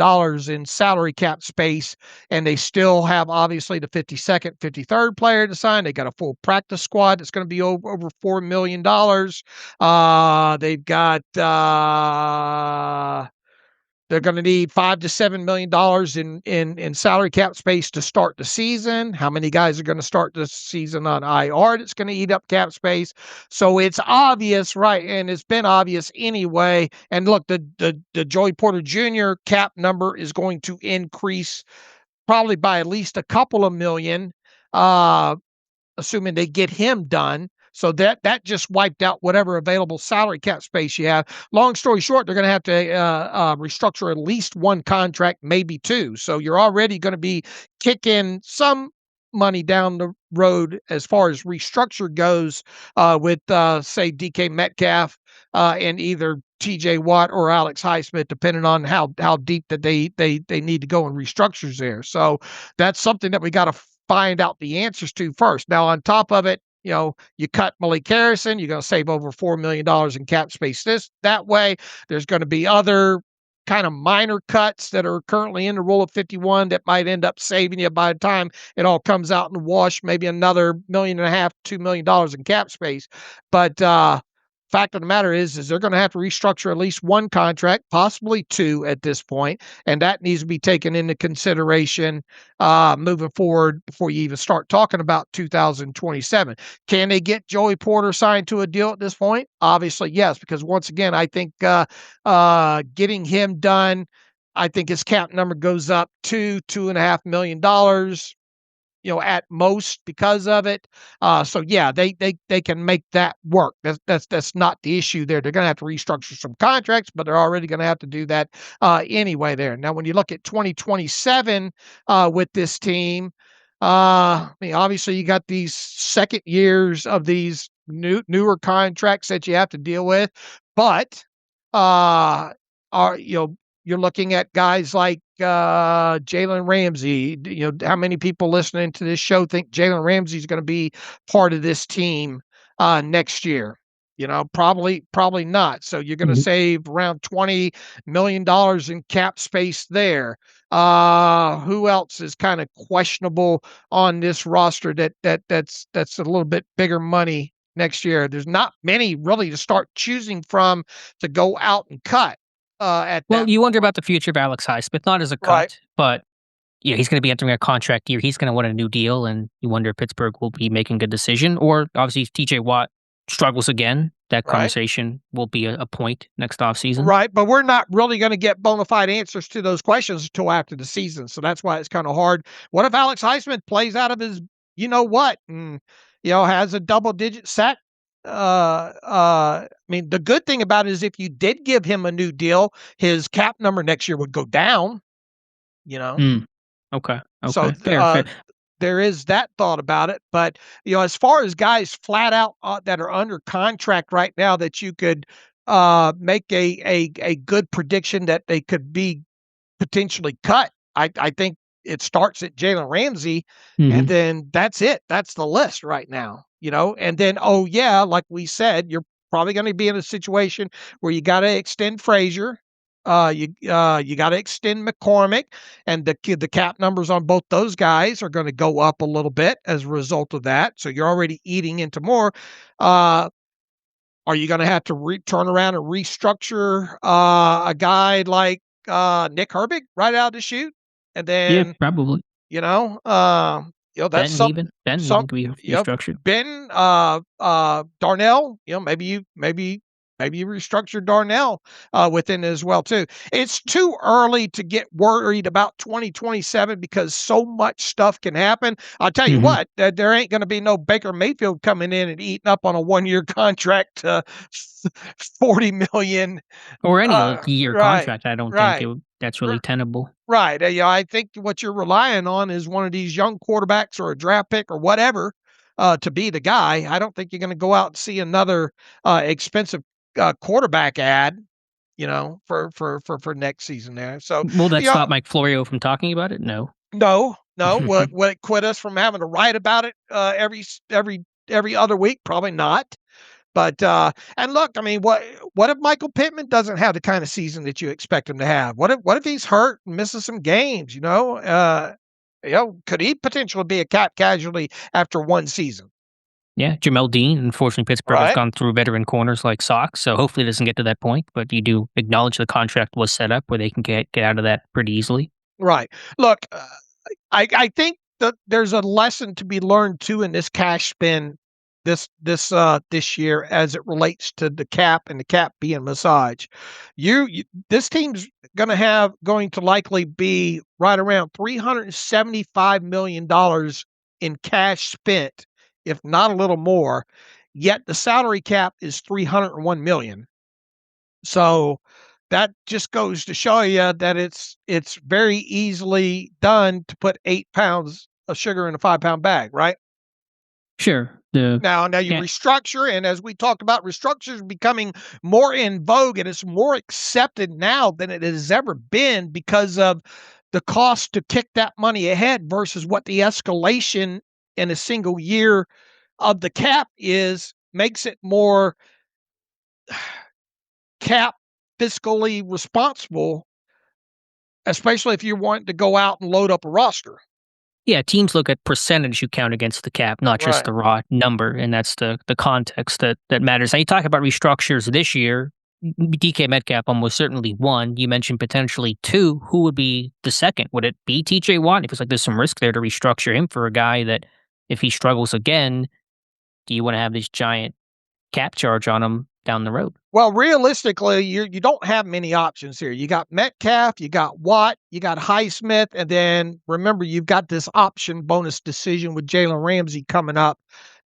in salary cap space, and they still have obviously the 52nd, 53rd player to sign. They got a full practice squad that's going to be over $4 million. They've got they're going to need $5 to $7 million in salary cap space to start the season. How many guys are going to start the season on IR? That's going to eat up cap space. So it's obvious, right? And it's been obvious anyway. And look, the Joey Porter Jr. cap number is going to increase probably by at least a couple of million, assuming they get him done. So that just wiped out whatever available salary cap space you have. Long story short, they're going to have to restructure at least one contract, maybe two. So you're already going to be kicking some money down the road as far as restructure goes with, say, DK Metcalf and either TJ Watt or Alex Highsmith, depending on how deep that they need to go in restructures there. So that's something that we got to find out the answers to first. Now, on top of it, you cut Malik Harrison, you're going to save over $4 million in cap space that way. There's going to be other kind of minor cuts that are currently in the rule of 51 that might end up saving you by the time it all comes out in the wash, maybe another $1.5 million, $2 million in cap space. But fact of the matter is they're going to have to restructure at least one contract, possibly two at this point, and that needs to be taken into consideration moving forward before you even start talking about 2027. Can they get Joey Porter signed to a deal at this point? Obviously, yes, because once again, I think getting him done, I think his cap number goes up to $2.5 million. At most because of it. So yeah, they can make that work. That's not the issue there. They're going to have to restructure some contracts, but they're already going to have to do that anyway there. Now, when you look at 2027 with this team, obviously you got these second years of these newer contracts that you have to deal with, but you're looking at guys like Jalen Ramsey. How many people listening to this show think Jalen Ramsey is going to be part of this team next year? Probably not. So you're going to save around $20 million in cap space there. Who else is kind of questionable on this roster that's a little bit bigger money next year? There's not many really to start choosing from to go out and cut. You wonder about the future of Alex Highsmith, not as a cut, right, but he's going to be entering a contract year. He's going to want a new deal, and you wonder if Pittsburgh will be making a good decision. Or obviously, if TJ Watt struggles again, that conversation will be a point next offseason. Right, but we're not really going to get bona fide answers to those questions until after the season. So that's why it's kind of hard. What if Alex Highsmith plays out of his, and has a double-digit sack? The good thing about it is if you did give him a new deal, his cap number next year would go down. Okay. So fair. There is that thought about it. But as far as guys flat out that are under contract right now, that you could make a good prediction that they could be potentially cut, I think it starts at Jalen Ramsey, and then that's it. That's the list right now. And then, like we said, you're probably going to be in a situation where you got to extend Frazier. You got to extend McCormick, and the cap numbers on both those guys are going to go up a little bit as a result of that. So you're already eating into more. Are you going to have to turn around and restructure a guy like Nick Herbig right out of the chute? And then, probably. That's Benton even? Benton some even could be you know restructured. Ben Darnell. Maybe you restructure Darnell within it as well too. It's too early to get worried about 2027 because so much stuff can happen. I'll tell you what, there ain't going to be no Baker Mayfield coming in and eating up on a 1-year contract, 40 million. Or any year Right, contract. I don't think right. that's really tenable. Right. I think what you're relying on is one of these young quarterbacks or a draft pick or whatever to be the guy. I don't think you're going to go out and see another expensive quarterback ad, for next season there. So, Will that yeah, stop Mike Florio from talking about it? No. no. Will it quit us from having to write about it every other week? Probably not. But and look, I mean, what if Michael Pittman doesn't have the kind of season that you expect him to have? What if he's hurt and misses some games? Could he potentially be a cap casualty after one season? Yeah, Jamel Dean. Unfortunately, Pittsburgh has Right, gone through veteran corners like Sox, so hopefully it doesn't get to that point. But you do acknowledge the contract was set up where they can get out of that pretty easily. right. Look, I think that there's a lesson to be learned too in this cash spend this year as it relates to the cap and the cap being massaged. This team's going to likely be right around $375 million in cash spent, if not a little more. Yet the salary cap is $301 million. So that just goes to show you that it's very easily done to put 8 pounds of sugar in a 5-pound bag, right? Sure. Now you Yeah. restructure, and as we talked about, restructure is becoming more in vogue, and it's more accepted now than it has ever been because of the cost to kick that money ahead versus what the escalation in a single year of the cap makes it more cap fiscally responsible, especially if you want to go out and load up a roster. Yeah, teams look at percentage you count against the cap, not just Right. the raw number, and that's the context that matters. Now, you talk about restructures this year. DK Metcalf almost certainly one. You mentioned potentially two. Who would be the second? Would it be TJ Watt? It feels like there's some risk there to restructure him for a guy that, if he struggles again, do you want to have this giant cap charge on him down the road? Well, realistically, you don't have many options here. You got Metcalf, you got Watt, you got Highsmith, and then remember you've got this option bonus decision with Jalen Ramsey coming up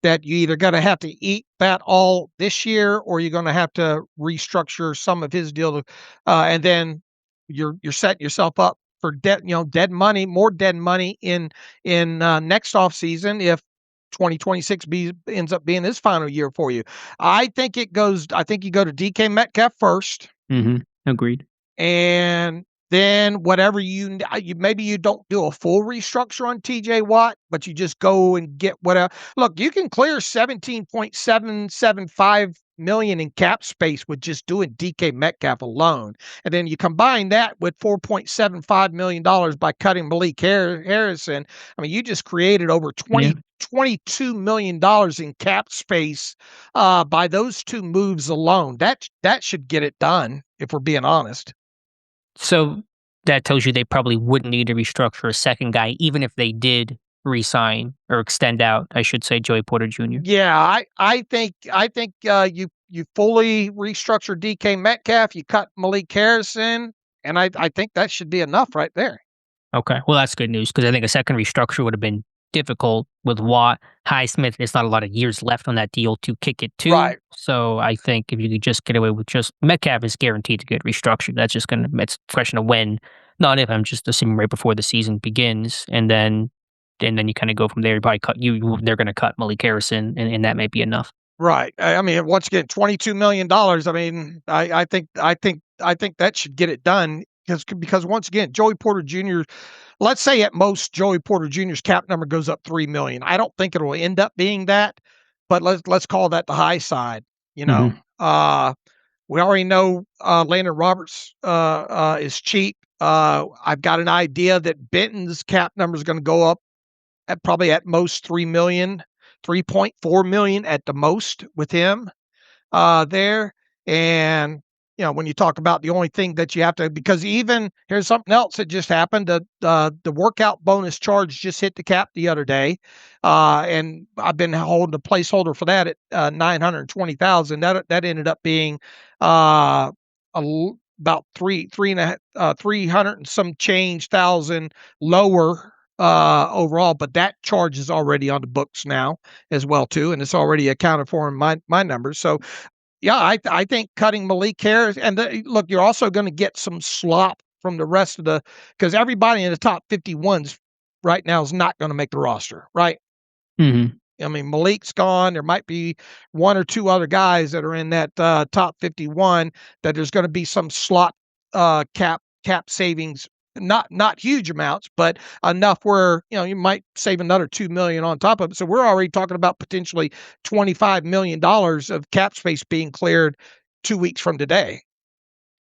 that you either going to have to eat that all this year or you're going to have to restructure some of his deal, and then you're setting yourself up for dead money, more dead money in next off season if 2026 ends up being his final year for you. I think you go to DK Metcalf first, Agreed. and then whatever maybe you don't do a full restructure on TJ Watt, but you just go and get whatever. Look, you can clear 17.775 million in cap space with just doing DK Metcalf alone. And then you combine that with $4.75 million by cutting Malik Harrison. I mean, you just created over $22 million in cap space by those two moves alone. That should get it done, if we're being honest. So that tells you they probably wouldn't need to restructure a second guy, even if they did re-sign or extend out, I should say, Joey Porter Jr. Yeah, I think you fully restructure DK Metcalf, you cut Malik Harrison, and I think that should be enough right there. Okay. Well, that's good news because I think a second restructure would have been difficult with Watt. Highsmith, there's not a lot of years left on that deal to kick it to. Right. So I think if you could just get away with just Metcalf is guaranteed to get restructured. That's just it's a question of when, not if. I'm just assuming right before the season begins, and then you kind of go from there. You probably they're going to cut Malik Harrison, and that may be enough. Right. I mean, once again, $22 million. I mean, I think that should get it done because once again, Joey Porter Jr. Let's say at most Joey Porter Jr.'s cap number goes up $3 million. I don't think it will end up being that, but let's call that the high side. We already know Landon Roberts is cheap. I've got an idea that Benton's cap number is going to go up at probably at most $3 million. 3.4 million at the most with him there. And when you talk about the only thing that you have to, because even here's something else that just happened. The workout bonus charge just hit the cap the other day, and I've been holding a placeholder for that at 920,000. That ended up being about 300 and some change thousand lower overall, but that charge is already on the books now as well too, and it's already accounted for in my numbers. So yeah, I think cutting Malik Harris, and look, you're also going to get some slop from the rest of because everybody in the top 51s right now is not going to make the roster, right? Mm-hmm. I mean, Malik's gone. There might be one or two other guys that are in that top 51 that there's going to be some slot cap savings. Not huge amounts, but enough where you might save another $2 million on top of it. So we're already talking about potentially $25 million of cap space being cleared 2 weeks from today.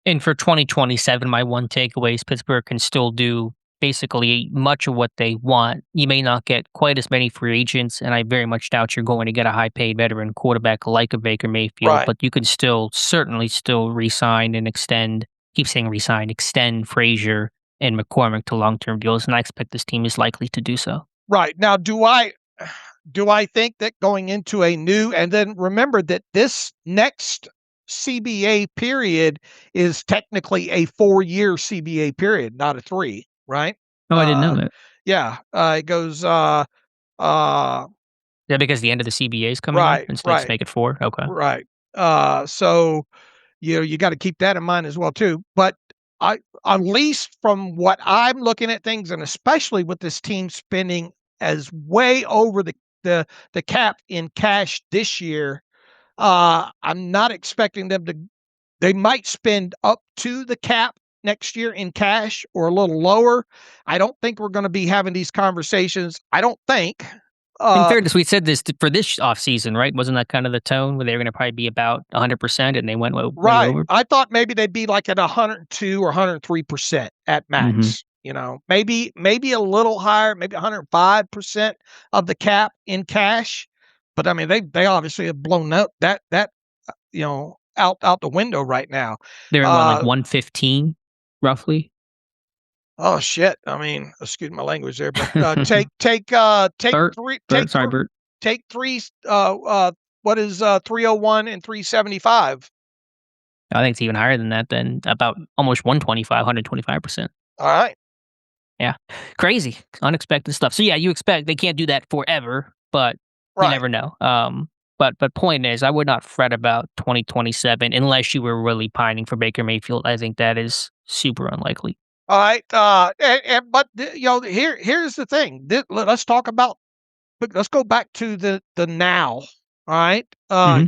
And for 2027, my one takeaway is Pittsburgh can still do basically much of what they want. You may not get quite as many free agents, and I very much doubt you're going to get a high-paid veteran quarterback like a Baker Mayfield, Right. but you can certainly still re-sign and extend, keep saying re-sign, extend Frazier and McCormick to long-term deals, and I expect this team is likely to do so. Right. Now, do I think that going into a new, and then remember that this next CBA period is technically a 4-year CBA period, not a 3, right? Oh, I didn't know that. Yeah. It goes, Yeah, because the end of the CBA is coming up, and so let's make it 4? Okay. Right. So, you got to keep that in mind as well too. But at least from what I'm looking at things, and especially with this team spending as way over the cap in cash this year, I'm not expecting them to. They might spend up to the cap next year in cash or a little lower. I don't think we're going to be having these conversations. I don't think. In fairness, we said this for this offseason, right? Wasn't that kind of the tone where they were going to probably be about 100% and they went way over? I thought maybe they'd be like at 102 or 103% at max. Maybe a little higher, maybe 105% of the cap in cash. But I mean, they obviously have blown out that out the window right now. They're at like 115 roughly. Oh shit! I mean, excuse my language there, but take Bert, three. Bert. Take three. What is 301 and 375? I think it's even higher than that. Then about almost 125%. All right. Yeah, crazy, unexpected stuff. So yeah, you expect they can't do that forever, but you never know. But point is, I would not fret about 2027 unless you were really pining for Baker Mayfield. I think that is super unlikely. All right. But here's the thing. Let's go back to the now. All right.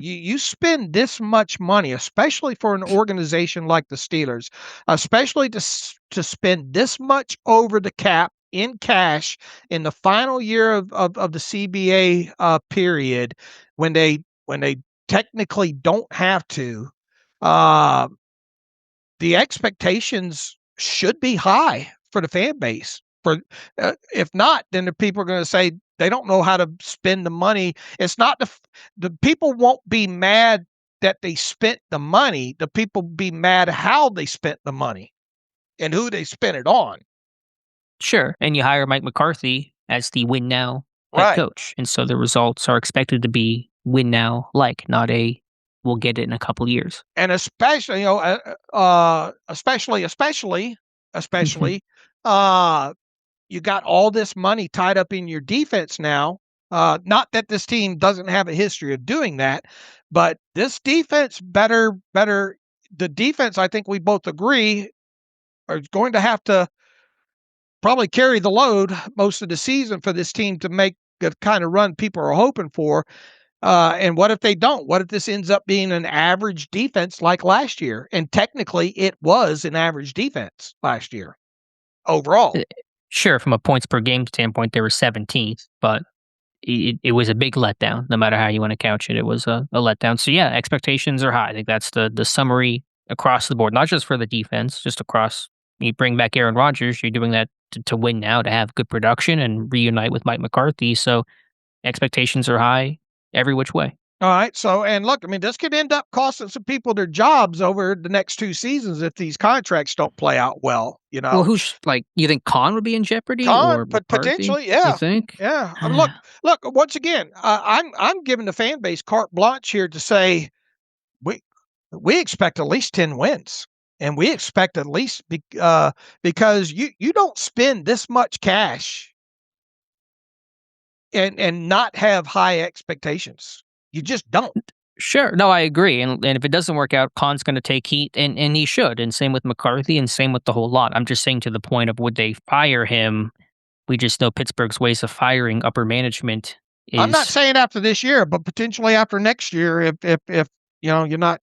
You spend this much money, especially for an organization like the Steelers, especially to spend this much over the cap in cash in the final year of the CBA period, when they technically don't have to. The expectations should be high for the fan base. If not, then the people are going to say they don't know how to spend the money. It's not the people won't be mad that they spent the money. The people be mad how they spent the money and who they spent it on. Sure, and you hire Mike McCarthy as the win now head coach, and so the results are expected to be win now, not a we'll get it in a couple years. And especially, especially, you got all this money tied up in your defense now. Not that this team doesn't have a history of doing that, but this defense better. The defense, I think we both agree, are going to have to probably carry the load most of the season for this team to make the kind of run people are hoping for. And what if they don't? What if this ends up being an average defense like last year? And technically, it was an average defense last year overall. Sure, from a points per game standpoint, they were 17th, but it was a big letdown. No matter how you want to couch it, it was a letdown. So yeah, expectations are high. I think that's the summary across the board, not just for the defense, just across. You bring back Aaron Rodgers, you're doing that to win now, to have good production and reunite with Mike McCarthy. So expectations are high every which way. All right. So, and look, I mean, this could end up costing some people their jobs over the next 2 seasons if these contracts don't play out well, you Well, know? who's like, you think Khan would be in jeopardy Con or but McCarthy? potentially, You yeah. think? Yeah. I mean, look, once again, I'm giving the fan base carte blanche here to say we we expect at least 10 wins. And we expect at least because you don't spend this much cash and not have high expectations. You just don't. Sure. No, I agree. And if it doesn't work out, Khan's going to take heat, and he should. And same with McCarthy, and same with the whole lot. I'm just saying to the point of would they fire him? We just know Pittsburgh's ways of firing upper management I'm not is saying after this year, but potentially after next year if you're not.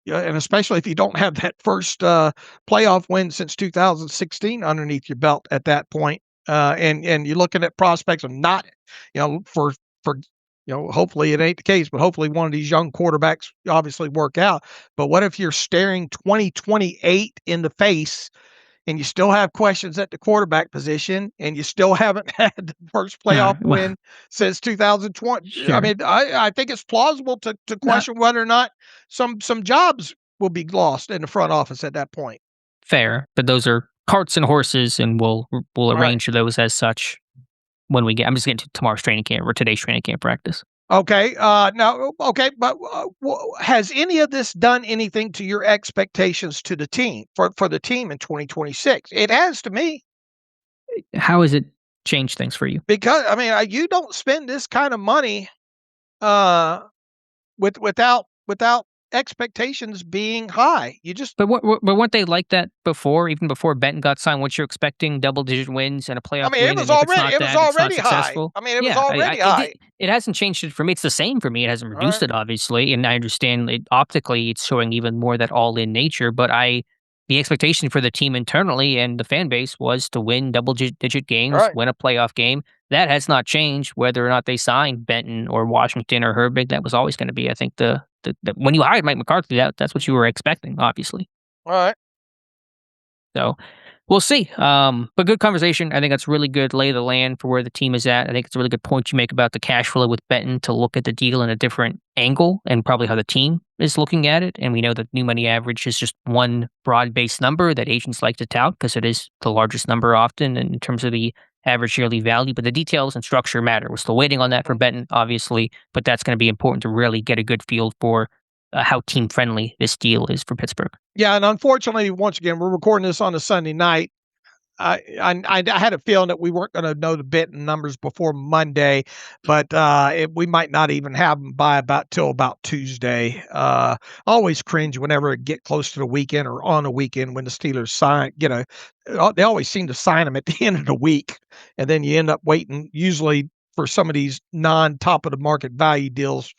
Yeah, and especially if you don't have that first playoff win since 2016 underneath your belt at that point, and you're looking at prospects of not, for hopefully it ain't the case, but hopefully one of these young quarterbacks obviously work out. But what if you're staring 2028 in the face and you still have questions at the quarterback position, and you still haven't had the first playoff well, win since 2020. I sure. mean, I think it's plausible to Not question whether or not some jobs will be lost in the front office at that point. fair, but those are carts and horses, and we'll Right. arrange those as such when we get. I'm just getting to tomorrow's training camp or today's training camp practice. Okay. Now, okay, but has any of this done anything to your expectations to the team for the team in 2026? It has to me. How has it changed things for you? Because I mean, you don't spend this kind of money uh, without expectations being high. You just But weren't they like that before, even before Benton got signed? Once you're expecting double-digit wins and a I playoff mean, win, and if it's not it was that, it's not already high. successful. I mean, it was Yeah, already it high. it hasn't changed it for me. It's the same for me. It hasn't All reduced right. it, obviously, and I understand it optically, it's showing even more that all-in nature. But the expectation for the team internally and the fan base was to win double-digit All games, right. win a playoff game. That has not changed, whether or not they signed Benton or Washington or Herbig. That was always going to be, I think, the when you hired Mike McCarthy, that's what you were expecting, obviously. All right. So we'll see. But good conversation. I think that's really good lay of the land for where the team is at. I think it's a really good point you make about the cash flow with Benton to look at the deal in a different angle and probably how the team is looking at it. And we know that new money average is just one broad based number that agents like to tout because it is the largest number often in terms of the average yearly value. But the details and structure matter. We're still waiting on that for Benton, obviously, but that's going to be important to really get a good feel for how team friendly this deal is for Pittsburgh. Yeah, and unfortunately, once again, we're recording this on a Sunday night. I had a feeling that we weren't going to know the Benton numbers before Monday, but we might not even have them by till about Tuesday. Always cringe whenever it get close to the weekend or on a weekend when the Steelers sign. They always seem to sign them at the end of the week, and then you end up waiting usually for some of these non top of the market value deals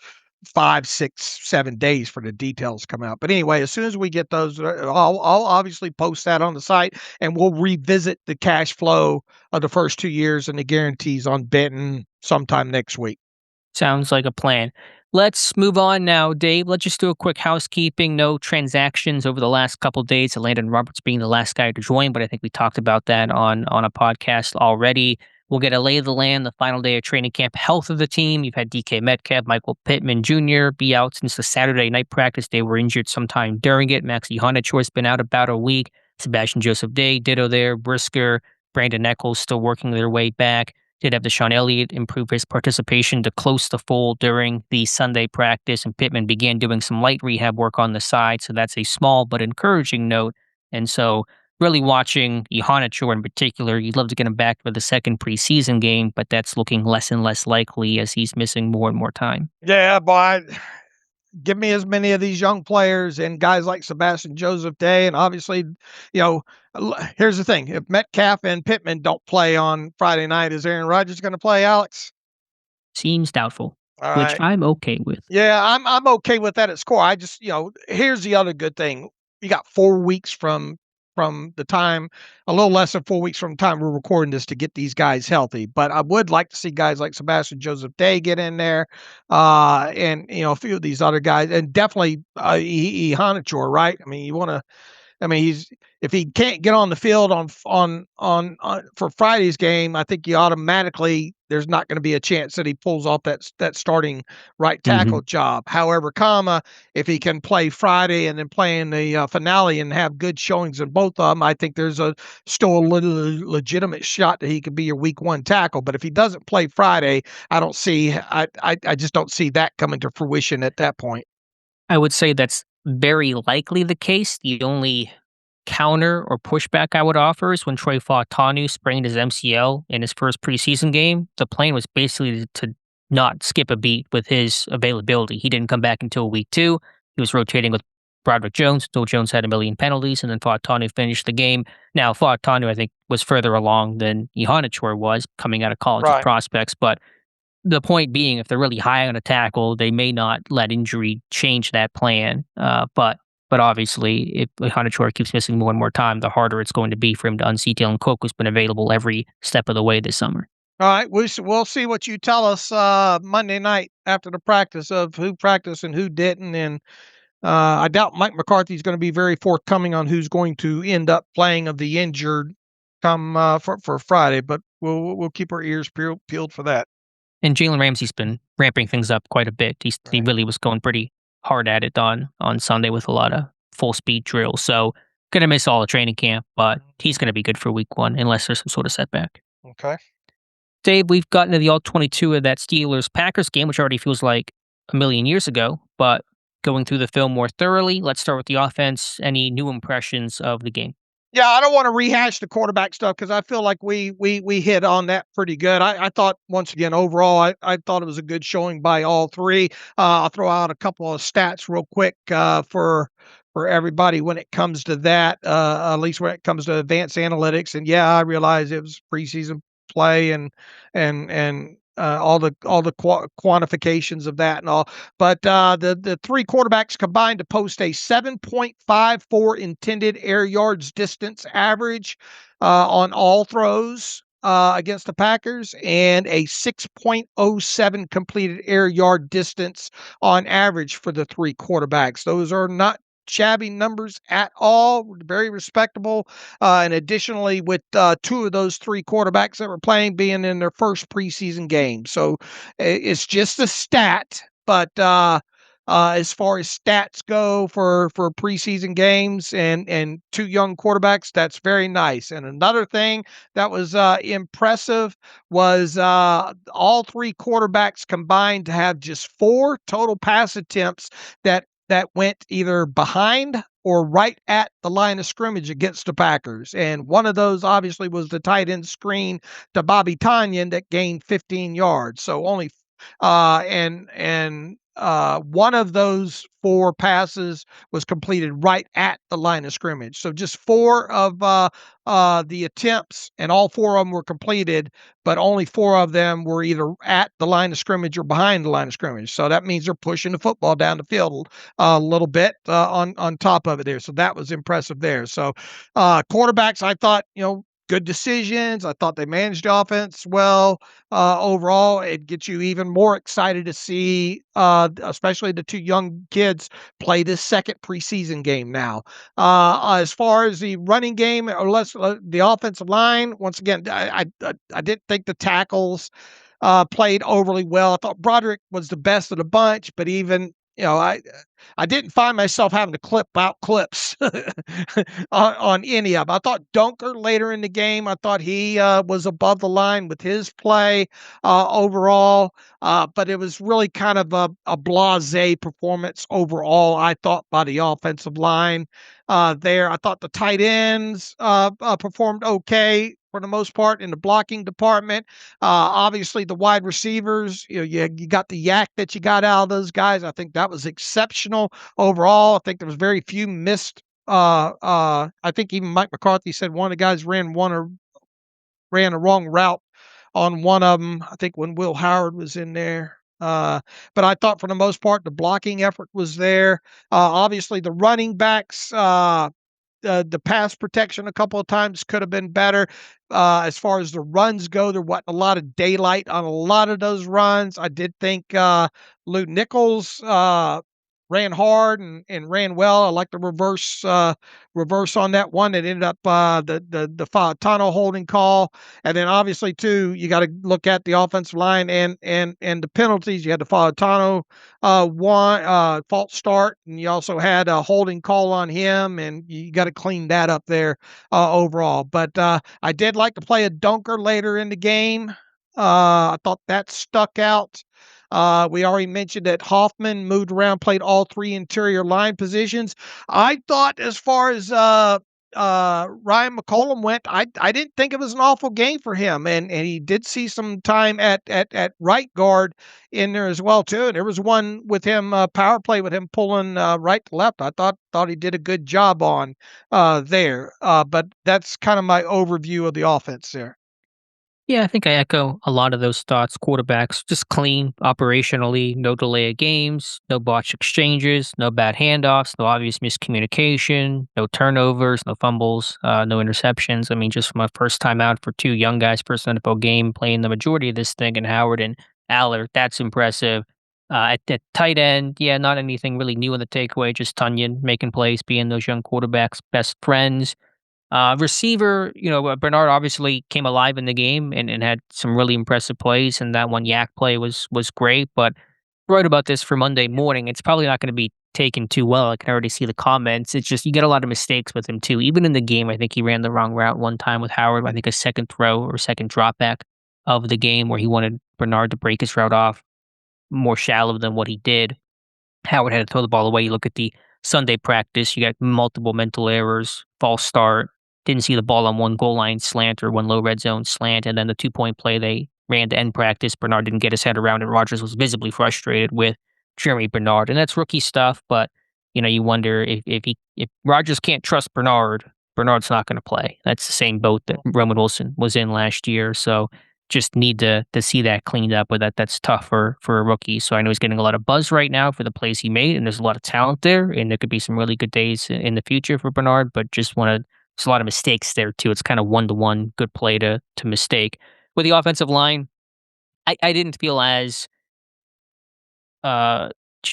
5, 6, 7 days for the details to come out. But anyway, as soon as we get those, I'll obviously post that on the site, and we'll revisit the cash flow of the first 2 years and the guarantees on Benton sometime next week. Sounds like a plan. Let's move on now, Dave. Let's just do a quick housekeeping. No transactions over the last couple of days. Landon Roberts being the last guy to join, but I think we talked about that on a podcast already. We'll get a lay of the land, the final day of training camp, health of the team. You've had DK Metcalf, Michael Pittman Jr. be out since the Saturday night practice. They were injured sometime during it. Max Ihanacho's been out about a week. Sebastian Joseph Day, ditto there. Brisker, Brandon Eccles still working their way back. Did have Deshaun Elliott improve his participation to close the fold during the Sunday practice, and Pittman began doing some light rehab work on the side. So that's a small but encouraging note. And so really watching Ihanacho in particular, you'd love to get him back for the second preseason game, but that's looking less and less likely as he's missing more and more time. Yeah, boy. Give me as many of these young players and guys like Sebastian Joseph Day. And obviously, here's the thing. If Metcalf and Pittman don't play on Friday night, is Aaron Rodgers going to play, Alex? Seems doubtful, All which right. I'm okay with. Yeah, I'm okay with that at score. I just, here's the other good thing. You got 4 weeks from the time, a little less than 4 weeks from the time we're recording this to get these guys healthy. But I would like to see guys like Sebastian Joseph Day get in there, and a few of these other guys, and definitely Ihanacho, right? I mean, you want to I mean, if he can't get on the field on for Friday's game, I think you automatically there's not going to be a chance that he pulls off that starting right tackle job. However, if he can play Friday and then play in the finale and have good showings in both of them, I think there's still a little legitimate shot that he could be your week 1 tackle. But if he doesn't play Friday, I just don't see that coming to fruition at that point. I would say that's very likely the case. The only counter or pushback I would offer is when Troy Fautanu sprained his MCL in his first preseason game. The plan was basically to not skip a beat with his availability. He didn't come back until week 2. He was rotating with Broderick Jones until Jones had a million penalties, and then Fautanu finished the game. Now, Fautanu, I think, was further along than Ihanichor was coming out of college with prospects, but the point being, if they're really high on a tackle, they may not let injury change that plan. But obviously, if Hanachor keeps missing more and more time, the harder it's going to be for him to unseat Dylan Cook, who's been available every step of the way this summer. All right, we'll see what you tell us Monday night after the practice of who practiced and who didn't. And I doubt Mike McCarthy's going to be very forthcoming on who's going to end up playing of the injured come for Friday. But we'll keep our ears peeled for that. And Jalen Ramsey's been ramping things up quite a bit. He really was going pretty hard at it on Sunday with a lot of full speed drills. So going to miss all the training camp, but he's going to be good for week 1 unless there's some sort of setback. Okay. Dave, we've gotten to the All-22 of that Steelers-Packers game, which already feels like a million years ago, but going through the film more thoroughly, let's start with the offense. Any new impressions of the game? Yeah, I don't want to rehash the quarterback stuff because I feel like we hit on that pretty good. I thought, once again, overall, I thought it was a good showing by all three. I'll throw out a couple of stats real quick for everybody when it comes to that, at least when it comes to advanced analytics. And yeah, I realize it was preseason play and all the quantifications of that and all, but the three quarterbacks combined to post a 7.54 intended air yards distance average on all throws against the Packers, and a 6.07 completed air yard distance on average for the three quarterbacks. Those are not shabby numbers at all, very respectable. And additionally, with two of those three quarterbacks that were playing being in their first preseason game. So it's just a stat, but as far as stats go for preseason games and two young quarterbacks, that's very nice. And another thing that was impressive was all three quarterbacks combined to have just 4 total pass attempts that went either behind or right at the line of scrimmage against the Packers. And one of those obviously was the tight end screen to Bobby Tonyan that gained 15 yards. So only one of those 4 passes was completed right at the line of scrimmage. So just 4 of the attempts, and all 4 of them were completed, but only 4 of them were either at the line of scrimmage or behind the line of scrimmage. So that means they're pushing the football down the field a little bit on top of it there. So that was impressive there. So quarterbacks, I thought, good decisions. I thought they managed the offense well. Overall, it gets you even more excited to see, especially the 2 young kids play this second preseason game now. As far as the running game, or less the offensive line, once again, I didn't think the tackles played overly well. I thought Broderick was the best of the bunch, but even I didn't find myself having to clip out clips on any of them. I thought Dunker later in the game, I thought he was above the line with his play overall, but it was really kind of a blasé performance overall, I thought, by the offensive line there. I thought the tight ends performed okay for the most part in the blocking department. Obviously, the wide receivers, you got the yak that you got out of those guys. I think that was exceptional overall. I think there was very few missed. I think even Mike McCarthy said one of the guys ran a wrong route on one of them. I think when Will Howard was in there. But I thought for the most part, the blocking effort was there. Obviously, the running backs, the pass protection a couple of times could have been better. As far as the runs go, there wasn't a lot of daylight on a lot of those runs. I did think Lou Nichols ran hard and ran well. I like the reverse on that one. It ended up the Fautano holding call, and then obviously too you got to look at the offensive line and the penalties. You had the Fautano one false start, and you also had a holding call on him, and you got to clean that up there overall. But I did like to play a dunker later in the game. I thought that stuck out. We already mentioned that Hoffman moved around, played all three interior line positions. I thought, as far as Ryan McCollum went, I didn't think it was an awful game for him, and he did see some time at right guard in there as well too. And there was one with him power play with him pulling right to left. I thought he did a good job on there. But that's kind of my overview of the offense there. Yeah, I think I echo a lot of those thoughts. Quarterbacks just clean operationally, no delay of games, no botched exchanges, no bad handoffs, no obvious miscommunication, no turnovers, no fumbles, no interceptions. I mean, just from a first time out for two young guys, first NFL game, playing the majority of this thing, and Howard and Aller, that's impressive. At tight end, yeah, not anything really new in the takeaway, just Tunyon making plays, being those young quarterbacks' best friends. Receiver, Bernard obviously came alive in the game and had some really impressive plays, and that one yak play was great. But right about this for Monday morning, it's probably not going to be taken too well. I can already see the comments. It's just you get a lot of mistakes with him too. Even in the game, I think he ran the wrong route one time with Howard. I think a second throw or second drop back of the game where he wanted Bernard to break his route off more shallow than what he did. Howard had to throw the ball away. You look at the Sunday practice, you got multiple mental errors, false start, didn't see the ball on one goal line slant or one low red zone slant, and then the 2-point play they ran to end practice. Bernard didn't get his head around it. Rogers was visibly frustrated with Jeremy Bernard, and that's rookie stuff. But you wonder if Rogers can't trust Bernard, Bernard's not going to play. That's the same boat that Roman Wilson was in last year. So just need to see that cleaned up, but that's tough for a rookie. So I know he's getting a lot of buzz right now for the plays he made, and there's a lot of talent there, and there could be some really good days in the future for Bernard. But just want to, there's a lot of mistakes there too. It's kind of 1-to-1 good play to mistake. With the offensive line, I didn't feel as uh,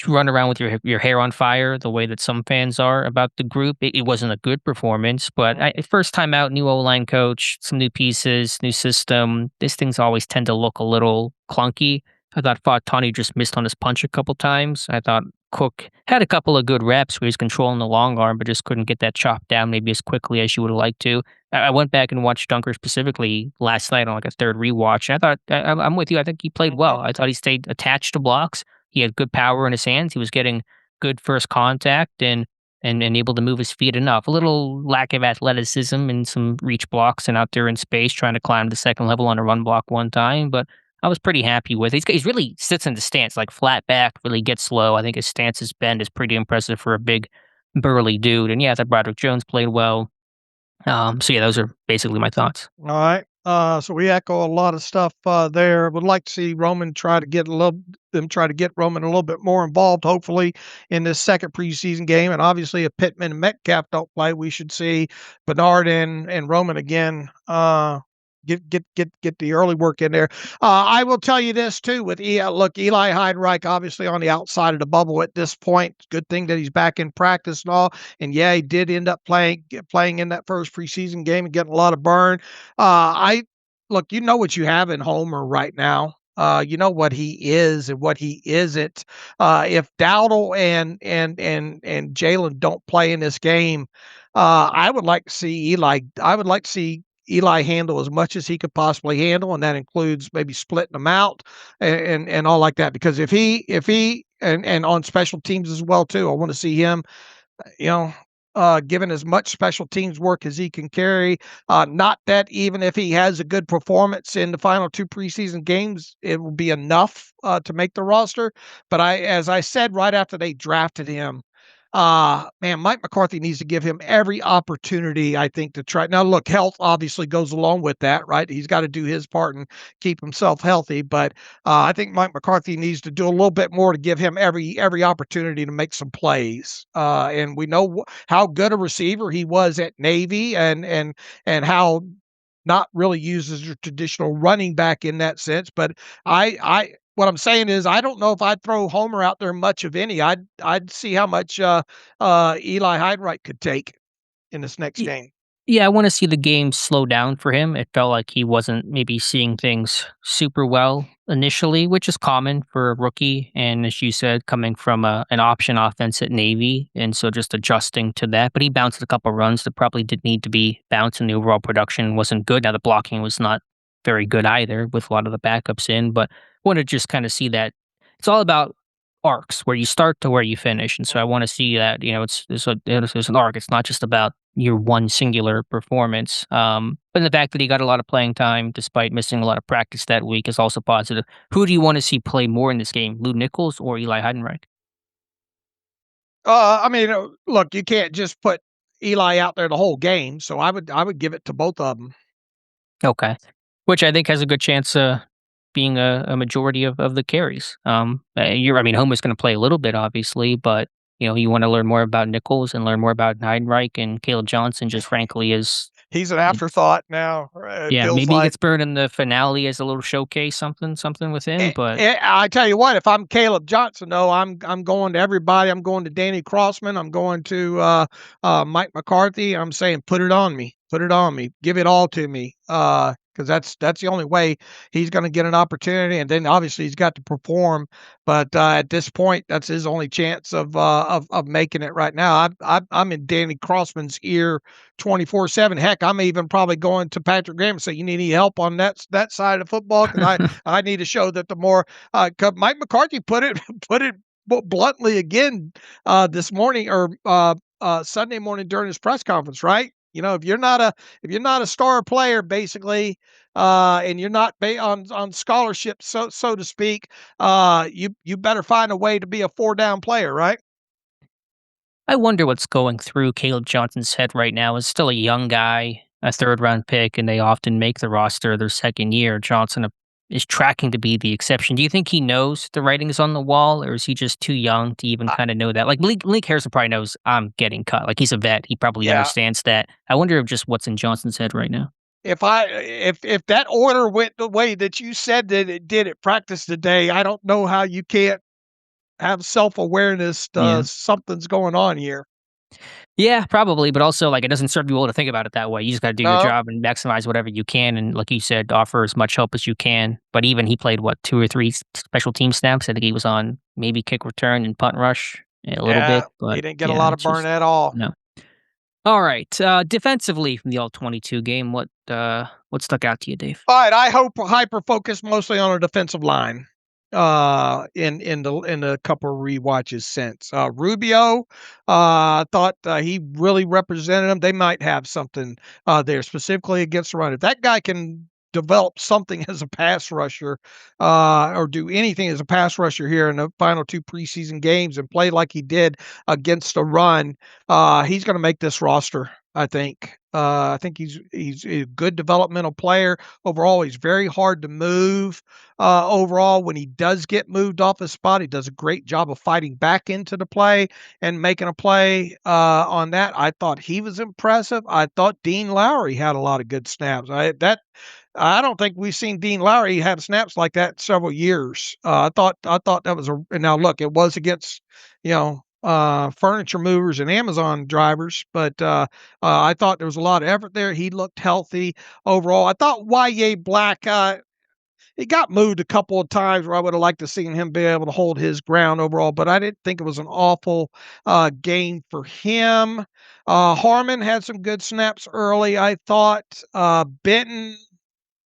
run around with your hair on fire the way that some fans are about the group. It wasn't a good performance, but first time out, new O-line coach, some new pieces, new system. These things always tend to look a little clunky. I thought Fautani just missed on his punch a couple times. I thought Cook had a couple of good reps where he's controlling the long arm, but just couldn't get that chop down maybe as quickly as you would have liked to. I went back and watched Dunker specifically last night on like a third rewatch. And I thought, I'm with you. I think he played well. I thought he stayed attached to blocks. He had good power in his hands. He was getting good first contact and able to move his feet enough. A little lack of athleticism and some reach blocks and out there in space trying to climb the second level on a run block one time, but I was pretty happy with it. He's really sits in the stance, like flat back, really gets low. I think his stance's bend is pretty impressive for a big, burly dude. And yeah, I thought Broderick Jones played well. So yeah, those are basically my thoughts. All right. So we echo a lot of stuff there. Would like to see Roman try to get Roman a little bit more involved, hopefully, in this second preseason game. And obviously, if Pittman and Metcalf don't play, we should see Bernard and Roman again. Get the early work in there. I will tell you this too. With Eli Heidenreich obviously on the outside of the bubble at this point. Good thing that he's back in practice and all. And yeah, he did end up playing in that first preseason game and getting a lot of burn. You know what you have in Homer right now. You know what he is and what he isn't. If Dowdle and Jalen don't play in this game, I would like to see Eli. I would like to see Eli handle as much as he could possibly handle, and that includes maybe splitting them out and all like that. Because if he and on special teams as well too, I want to see him, given as much special teams work as he can carry. Not that even if he has a good performance in the final two preseason games, it will be enough to make the roster. But as I said right after they drafted him, man, Mike McCarthy needs to give him every opportunity, I think, to try. Now, look, health obviously goes along with that, right? He's got to do his part and keep himself healthy. But I think Mike McCarthy needs to do a little bit more to give him every opportunity to make some plays. And we know how good a receiver he was at Navy, and how not really used as a traditional running back in that sense. But I what I'm saying is I don't know if I'd throw Homer out there much of any. I'd see how much Eli Heidenreich could take in this next game. Yeah, I wanna see the game slow down for him. It felt like he wasn't maybe seeing things super well initially, which is common for a rookie, and as you said, coming from an option offense at Navy, and so just adjusting to that, but he bounced a couple runs that probably did need to be bounced, and the overall production wasn't good. Now, the blocking was not very good either with a lot of the backups in, but wanna just kinda see that it's all about arcs, where you start to where you finish, and so I wanna see that, there's an arc. It's not just about your one singular performance. But the fact that he got a lot of playing time despite missing a lot of practice that week is also positive. Who do you want to see play more in this game, Lou Nichols or Eli Heidenreich? I mean, look, you can't just put Eli out there the whole game, so I would give it to both of them. Okay, which I think has a good chance being a majority of the carries. I mean, Homer's going to play a little bit, obviously, but you want to learn more about Nichols and learn more about Heidenreich, and Caleb Johnson just frankly is. He's an afterthought now. It Yeah, feels maybe he like. gets burned in the finale as a little showcase, something with him, but I tell you what, if I'm Caleb Johnson, though, I'm going to everybody. I'm going to Danny Crossman. I'm going to Mike McCarthy. I'm saying, put it on me. Put it on me. Give it all to me. Because that's the only way he's going to get an opportunity, and then obviously he's got to perform. But at this point, that's his only chance of making it right now. I'm in Danny Crossman's ear 24/7. Heck, I'm even probably going to Patrick Graham and say, you need any help on that side of football, because I need to show that the more. 'Cause Mike McCarthy put it put it bluntly again this morning or Sunday morning during his press conference, right? If you're not a star player, basically, and you're not on scholarship, so to speak, you better find a way to be a 4 down player, right? I wonder what's going through Caleb Johnson's head right now. Is still a young guy, a third round pick, and they often make the roster their second year. Johnson is tracking to be the exception. Do you think he knows the writing is on the wall, or is he just too young to even kind of know that? Like Malik Harrison probably knows I'm getting cut. Like he's a vet, he probably Yeah. understands that. I wonder if just what's in Johnson's head right now. If that order went the way that you said that it did at practice today, I don't know how you can't have self-awareness. Yeah. Something's going on here. Yeah, probably, but also, like, it doesn't serve you well to think about it that way. You just gotta do your No. job and maximize whatever you can, and like you said, offer as much help as you can. But even he played, what, 2 or 3 special team snaps? I think he was on maybe kick return and punt rush a little Yeah, bit, but he didn't get a yeah, lot of it's burn just at all. no. Alright, defensively from the All-22 game, what stuck out to you, Dave? All right, I hope hyper focus mostly on our defensive line. In the couple of rewatches since Rubio, thought he really represented them. They might have something there specifically against the run. If that guy can develop something as a pass rusher, or do anything as a pass rusher here in the final 2 preseason games and play like he did against the run, he's going to make this roster. I think. I think he's a good developmental player. Overall, he's very hard to move. Overall, when he does get moved off his spot, he does a great job of fighting back into the play and making a play on that. I thought he was impressive. I thought Dean Lowry had a lot of good snaps. I don't think we've seen Dean Lowry have snaps like that in several years. I thought that was and now look, it was against, furniture movers and Amazon drivers, but I thought there was a lot of effort there. He looked healthy overall. I thought Y.A. Black, he got moved a couple of times where I would have liked to seen him be able to hold his ground overall, but I didn't think it was an awful game for him. Harmon had some good snaps early, I thought.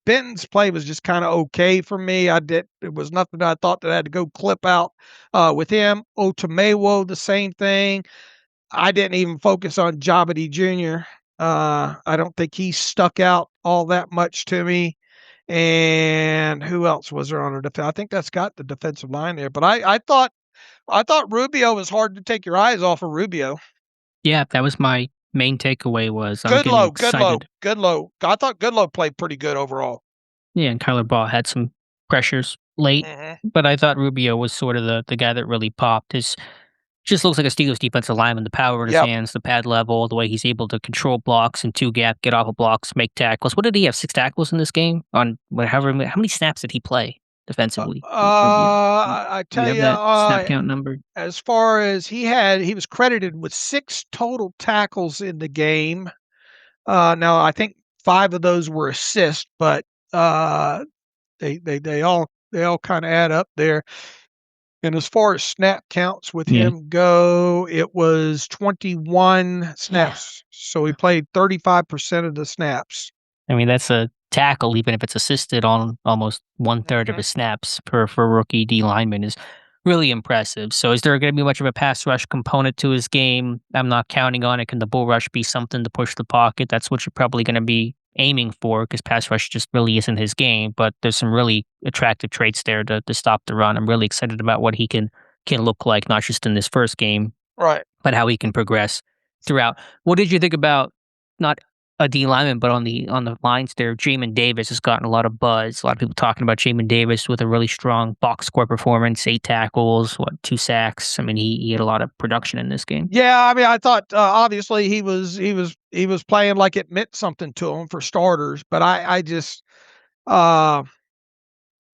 Benton's play was just kind of okay for me. It was nothing that I thought that I had to go clip out with him. Otomewo, the same thing. I didn't even focus on Jabadi Jr. I don't think he stuck out all that much to me. And who else was there on the defense? I think that's got the defensive line there. But I thought Rubio was hard to take your eyes off of Rubio. Yeah, that was my main takeaway was I'm getting Goodlow, excited. Goodlow. I thought Goodlow played pretty good overall. Yeah, and Kyler Ball had some pressures late, Mhm. but I thought Rubio was sort of the guy that really popped. His just looks like a Steelers defensive lineman, the power in his Yep. hands, the pad level, the way he's able to control blocks and 2 gap, get off of blocks, make tackles. What did he have, 6 tackles in this game? On how many snaps did he play? defensively? I Do you tell have you, that snap count number? as far as he was credited with 6 total tackles in the game. Now I think 5 of those were assists, but uh, they all kind of add up there. And as far as snap counts with Yeah. him go, it was 21 snaps. So he played 35% of the snaps. I mean, that's a tackle, even if it's assisted on almost 1/3 of Mhm. his snaps for a rookie D lineman is really impressive. So is there going to be much of a pass rush component to his game? I'm not counting on it. Can the bull rush be something to push the pocket? That's what you're probably going to be aiming for because pass rush just really isn't his game. But there's some really attractive traits there to stop the run. I'm really excited about what he can look like, not just in this first game, Right. but how he can progress throughout. What did you think about not a D lineman, but on the lines there? Jamin Davis has gotten a lot of buzz. A lot of people talking about Jamin Davis with a really strong box score performance, 8 tackles, 2 sacks. I mean, he had a lot of production in this game. Yeah, I mean, I thought obviously he was playing like it meant something to him for starters, but I just uh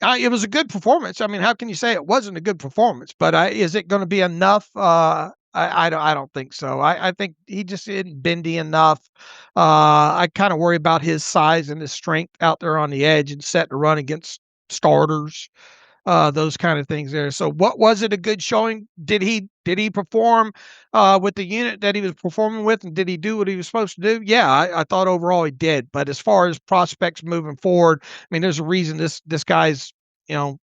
it was a good performance. I mean, how can you say it wasn't a good performance? But is it going to be enough? I don't think so. I think he just isn't bendy enough. I kind of worry about his size and his strength out there on the edge and set to run against starters. Those kind of things there. So, what was it a good showing? Did he perform with the unit that he was performing with, and did he do what he was supposed to do? Yeah, I thought overall he did. But as far as prospects moving forward, I mean, there's a reason this guy's you know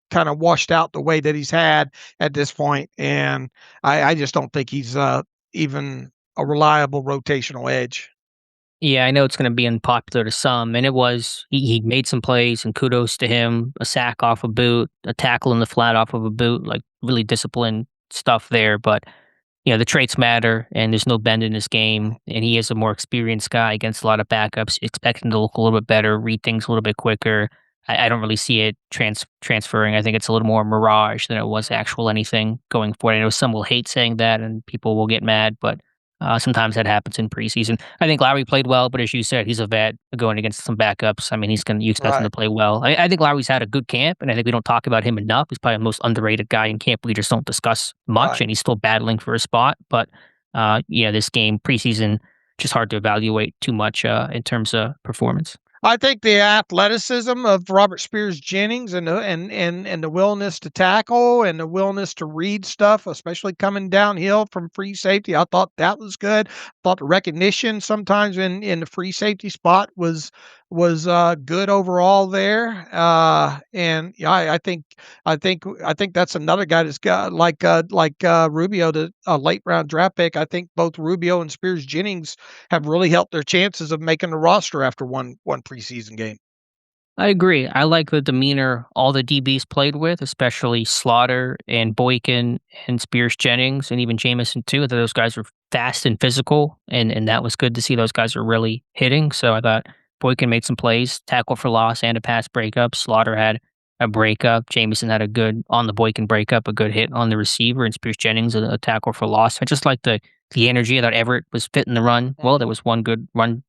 kind of washed out the way that he's had at this point, and I just don't think he's even a reliable rotational edge. Yeah, I know it's going to be unpopular to some, and it was. He made some plays, and kudos to him. A sack off a boot, a tackle in the flat off of a boot, like really disciplined stuff there. But the traits matter, and there's no bend in his game, and he is a more experienced guy against a lot of backups. Expect him to look a little bit better, read things a little bit quicker. I don't really see it transferring. I think it's a little more mirage than it was actual anything going forward. I know some will hate saying that, and people will get mad, but sometimes that happens in preseason. I think Lowry played well, but as you said, he's a vet going against some backups. I mean, you expect him Right, to play well. I think Lowry's had a good camp, and I think we don't talk about him enough. He's probably the most underrated guy in camp. We just don't discuss much, right. and he's still battling for a spot. But this game preseason just hard to evaluate too much in terms of performance. I think the athleticism of Robert Spears Jennings and the willingness to tackle and the willingness to read stuff, especially coming downhill from free safety, I thought that was good. Thought the recognition sometimes in the free safety spot was good overall there. And yeah, I think that's another guy that's got like Rubio, the late round draft pick. I think both Rubio and Spears Jennings have really helped their chances of making the roster after one preseason game. I agree. I like the demeanor all the DBs played with, especially Slaughter and Boykin and Spears Jennings and even Jamison too. I thought those guys were fast and physical, and that was good to see. Those guys are really hitting. So I thought Boykin made some plays, tackle for loss and a pass breakup. Slaughter had a breakup. Jamison had a good on the Boykin breakup, a good hit on the receiver, and Spears Jennings a tackle for loss. I just like the energy. I thought Everett was fitting the run. Well, there was one good run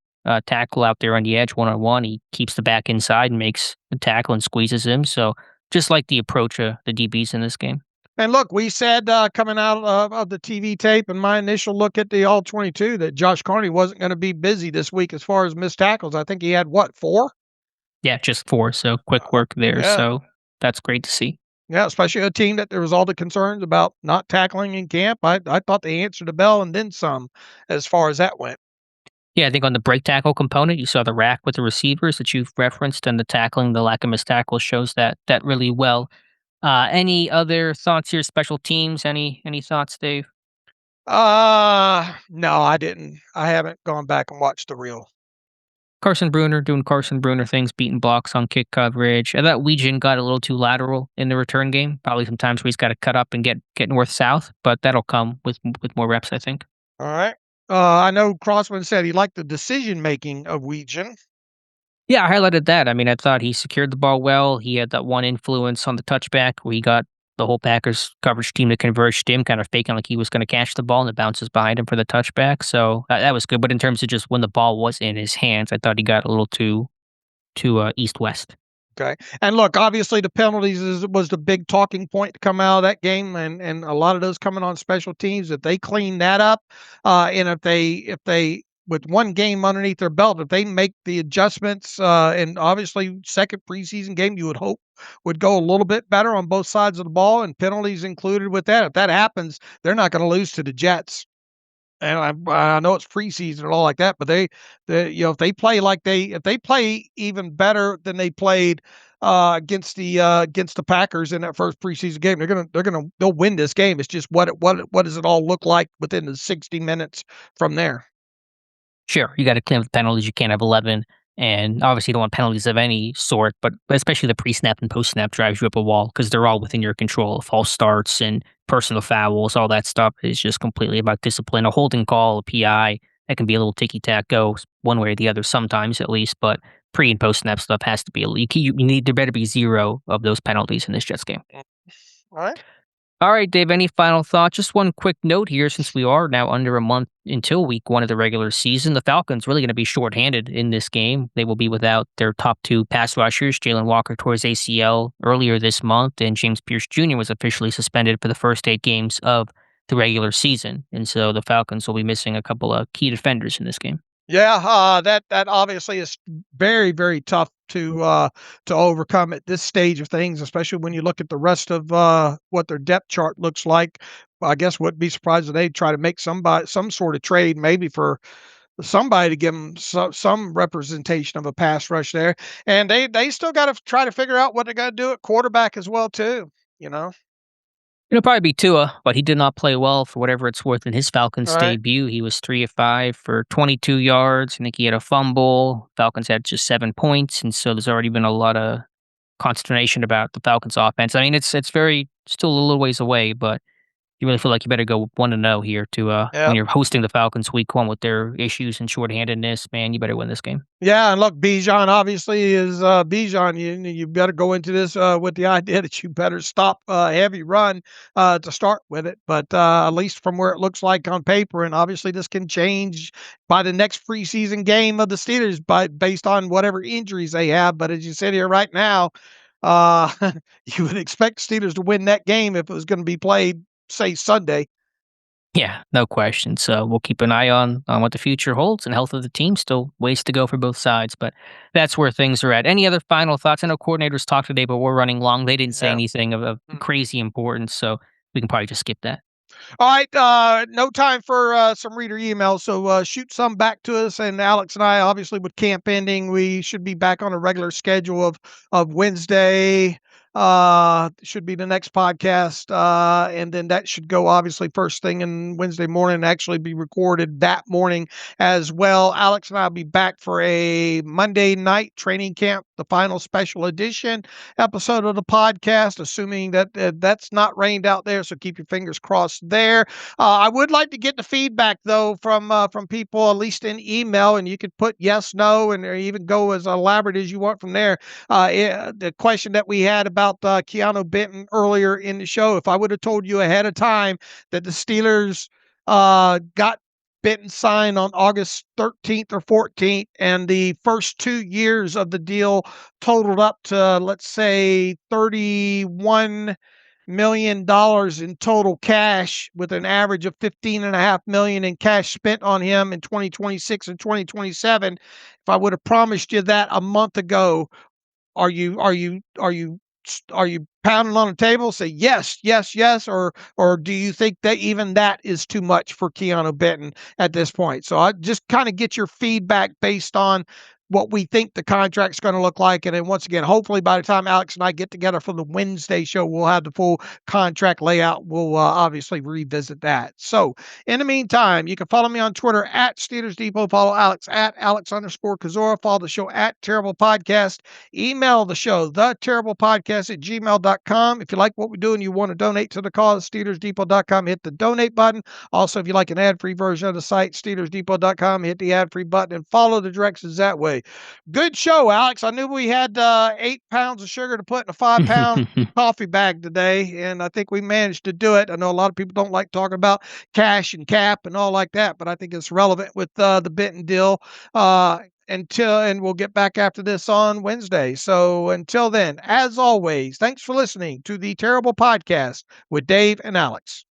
tackle out there on the edge, one-on-one. He keeps the back inside and makes the tackle and squeezes him. So just like the approach of the DBs in this game. And look, we said coming out of the TV tape and my initial look at the All-22 that Josh Carney wasn't going to be busy this week as far as missed tackles. I think he had what, 4? Yeah, just 4. So quick work there. Yeah. So that's great to see. Yeah, especially a team that there was all the concerns about not tackling in camp. I thought they answered the bell and then some as far as that went. Yeah, I think on the break tackle component, you saw the rack with the receivers that you've referenced, and the tackling, the lack of missed tackles shows that really well. Any other thoughts here? Special teams? Any thoughts, Dave? No, I didn't. I haven't gone back and watched the reel. Carson Bruner doing Carson Bruner things, beating blocks on kick coverage. I thought Weegan got a little too lateral in the return game. Probably sometimes where he's got to cut up and get north south, but that'll come with more reps, I think. All right. I know Crossman said he liked the decision making of Weegan. Yeah, I highlighted that. I mean, I thought he secured the ball well. He had that one influence on the touchback where he got the whole Packers coverage team to converge to him, kind of faking like he was going to catch the ball, and it bounces behind him for the touchback. So that was good. But in terms of just when the ball was in his hands, I thought he got a little too east-west. Okay. And look, obviously the penalties was the big talking point to come out of that game, and a lot of those coming on special teams. If they clean that up, and if they with one game underneath their belt, if they make the adjustments, and obviously second preseason game, you would hope would go a little bit better on both sides of the ball, and penalties included with that. If that happens, they're not going to lose to the Jets. And I know it's preseason and all like that, but if they play if they play even better than they played against the Packers in that first preseason game, they'll win this game. It's just what does it all look like within the 60 minutes from there? Sure, you got to clean up the penalties. You can't have 11. And obviously, you don't want penalties of any sort, but especially the pre snap and post snap drives you up a wall because they're all within your control. False starts and personal fouls, all that stuff is just completely about discipline. A holding call, a PI, that can be a little ticky tack go one way or the other sometimes at least, but pre and post snap stuff has to be you need there better be zero of those penalties in this Jets game. All right. All right, Dave, any final thoughts? Just one quick note here since we are now under a month until week one of the regular season. The Falcons really going to be shorthanded in this game. They will be without their top two pass rushers. Jalen Walker tore his ACL earlier this month, and James Pierce Jr. was officially suspended for the first 8 games of the regular season. And so the Falcons will be missing a couple of key defenders in this game. Yeah, that obviously is very, very tough to overcome at this stage of things, especially when you look at the rest of what their depth chart looks like. I guess wouldn't be surprised if they try to make some sort of trade, maybe for somebody to give them some representation of a pass rush there, and they still got to try to figure out what they got to do at quarterback as well too. You know, It'll probably be Tua, but he did not play well for whatever it's worth in his Falcons all right. debut. He was 3 of 5 for 22 yards. I think he had a fumble. Falcons had just 7 points, and so there's already been a lot of consternation about the Falcons offense. I mean, it's very still a little ways away, but you really feel like you better go 1-0 here to Yeah. when you're hosting the Falcons week 1 with their issues and shorthandedness, man, you better win this game. Yeah, and look, Bijan obviously is Bijan. You better go into this with the idea that you better stop a heavy run to start with it. But at least from where it looks like on paper, and obviously this can change by the next preseason game of the Steelers, based on whatever injuries they have. But as you sit here right now, uh, you would expect Steelers to win that game if it was going to be played, say, Sunday. Yeah, no question. So we'll keep an eye on what the future holds and health of the team. Still ways to go for both sides, but that's where things are at. Any other final thoughts? I know coordinators talked today, but we're running long. They didn't say Yeah. anything of crazy importance, so we can probably just skip that. All right, no time for some reader emails, so shoot some back to us. And Alex and I, obviously, with camp ending, we should be back on a regular schedule of Wednesday. Should be the next podcast, and then that should go obviously first thing in Wednesday morning, and actually be recorded that morning as well. Alex and I will be back for a Monday night training camp, the final special edition episode of the podcast, assuming that that's not rained out there. So keep your fingers crossed there. I would like to get the feedback though from people, at least in email, and you could put yes, no, and or even go as elaborate as you want from there. The question that we had about Keeanu Benton earlier in the show, if I would have told you ahead of time that the Steelers got Benton signed on August 13th or 14th, and the first 2 years of the deal totaled up to, let's say, $31 million in total cash, with an average of $15.5 million in cash spent on him in 2026 and 2027. If I would have promised you that a month ago, are you pounding on the table, say yes, yes, yes, or do you think that even that is too much for Keeanu Benton at this point? So I just kind of get your feedback based on what we think the contract's going to look like. And then once again, hopefully by the time Alex and I get together for the Wednesday show, we'll have the full contract layout. We'll obviously revisit that. So in the meantime, you can follow me on Twitter at Steelers Depot. Follow Alex at Alex_Kozora. Follow the show at Terrible Podcast. Email the show, theterriblepodcast@gmail.com. If you like what we do and you want to donate to the cause, SteelersDepot.com, hit the donate button. Also, if you like an ad-free version of the site, SteelersDepot.com, hit the ad-free button and follow the directions that way. Good show, Alex. I knew we had 8 pounds of sugar to put in a 5-pound coffee bag today, and I think we managed to do it. I know a lot of people don't like talking about cash and cap and all like that, but I think it's relevant with the Benton deal. and we'll get back after this on Wednesday. So until then, as always, thanks for listening to the Terrible Podcast with Dave and Alex.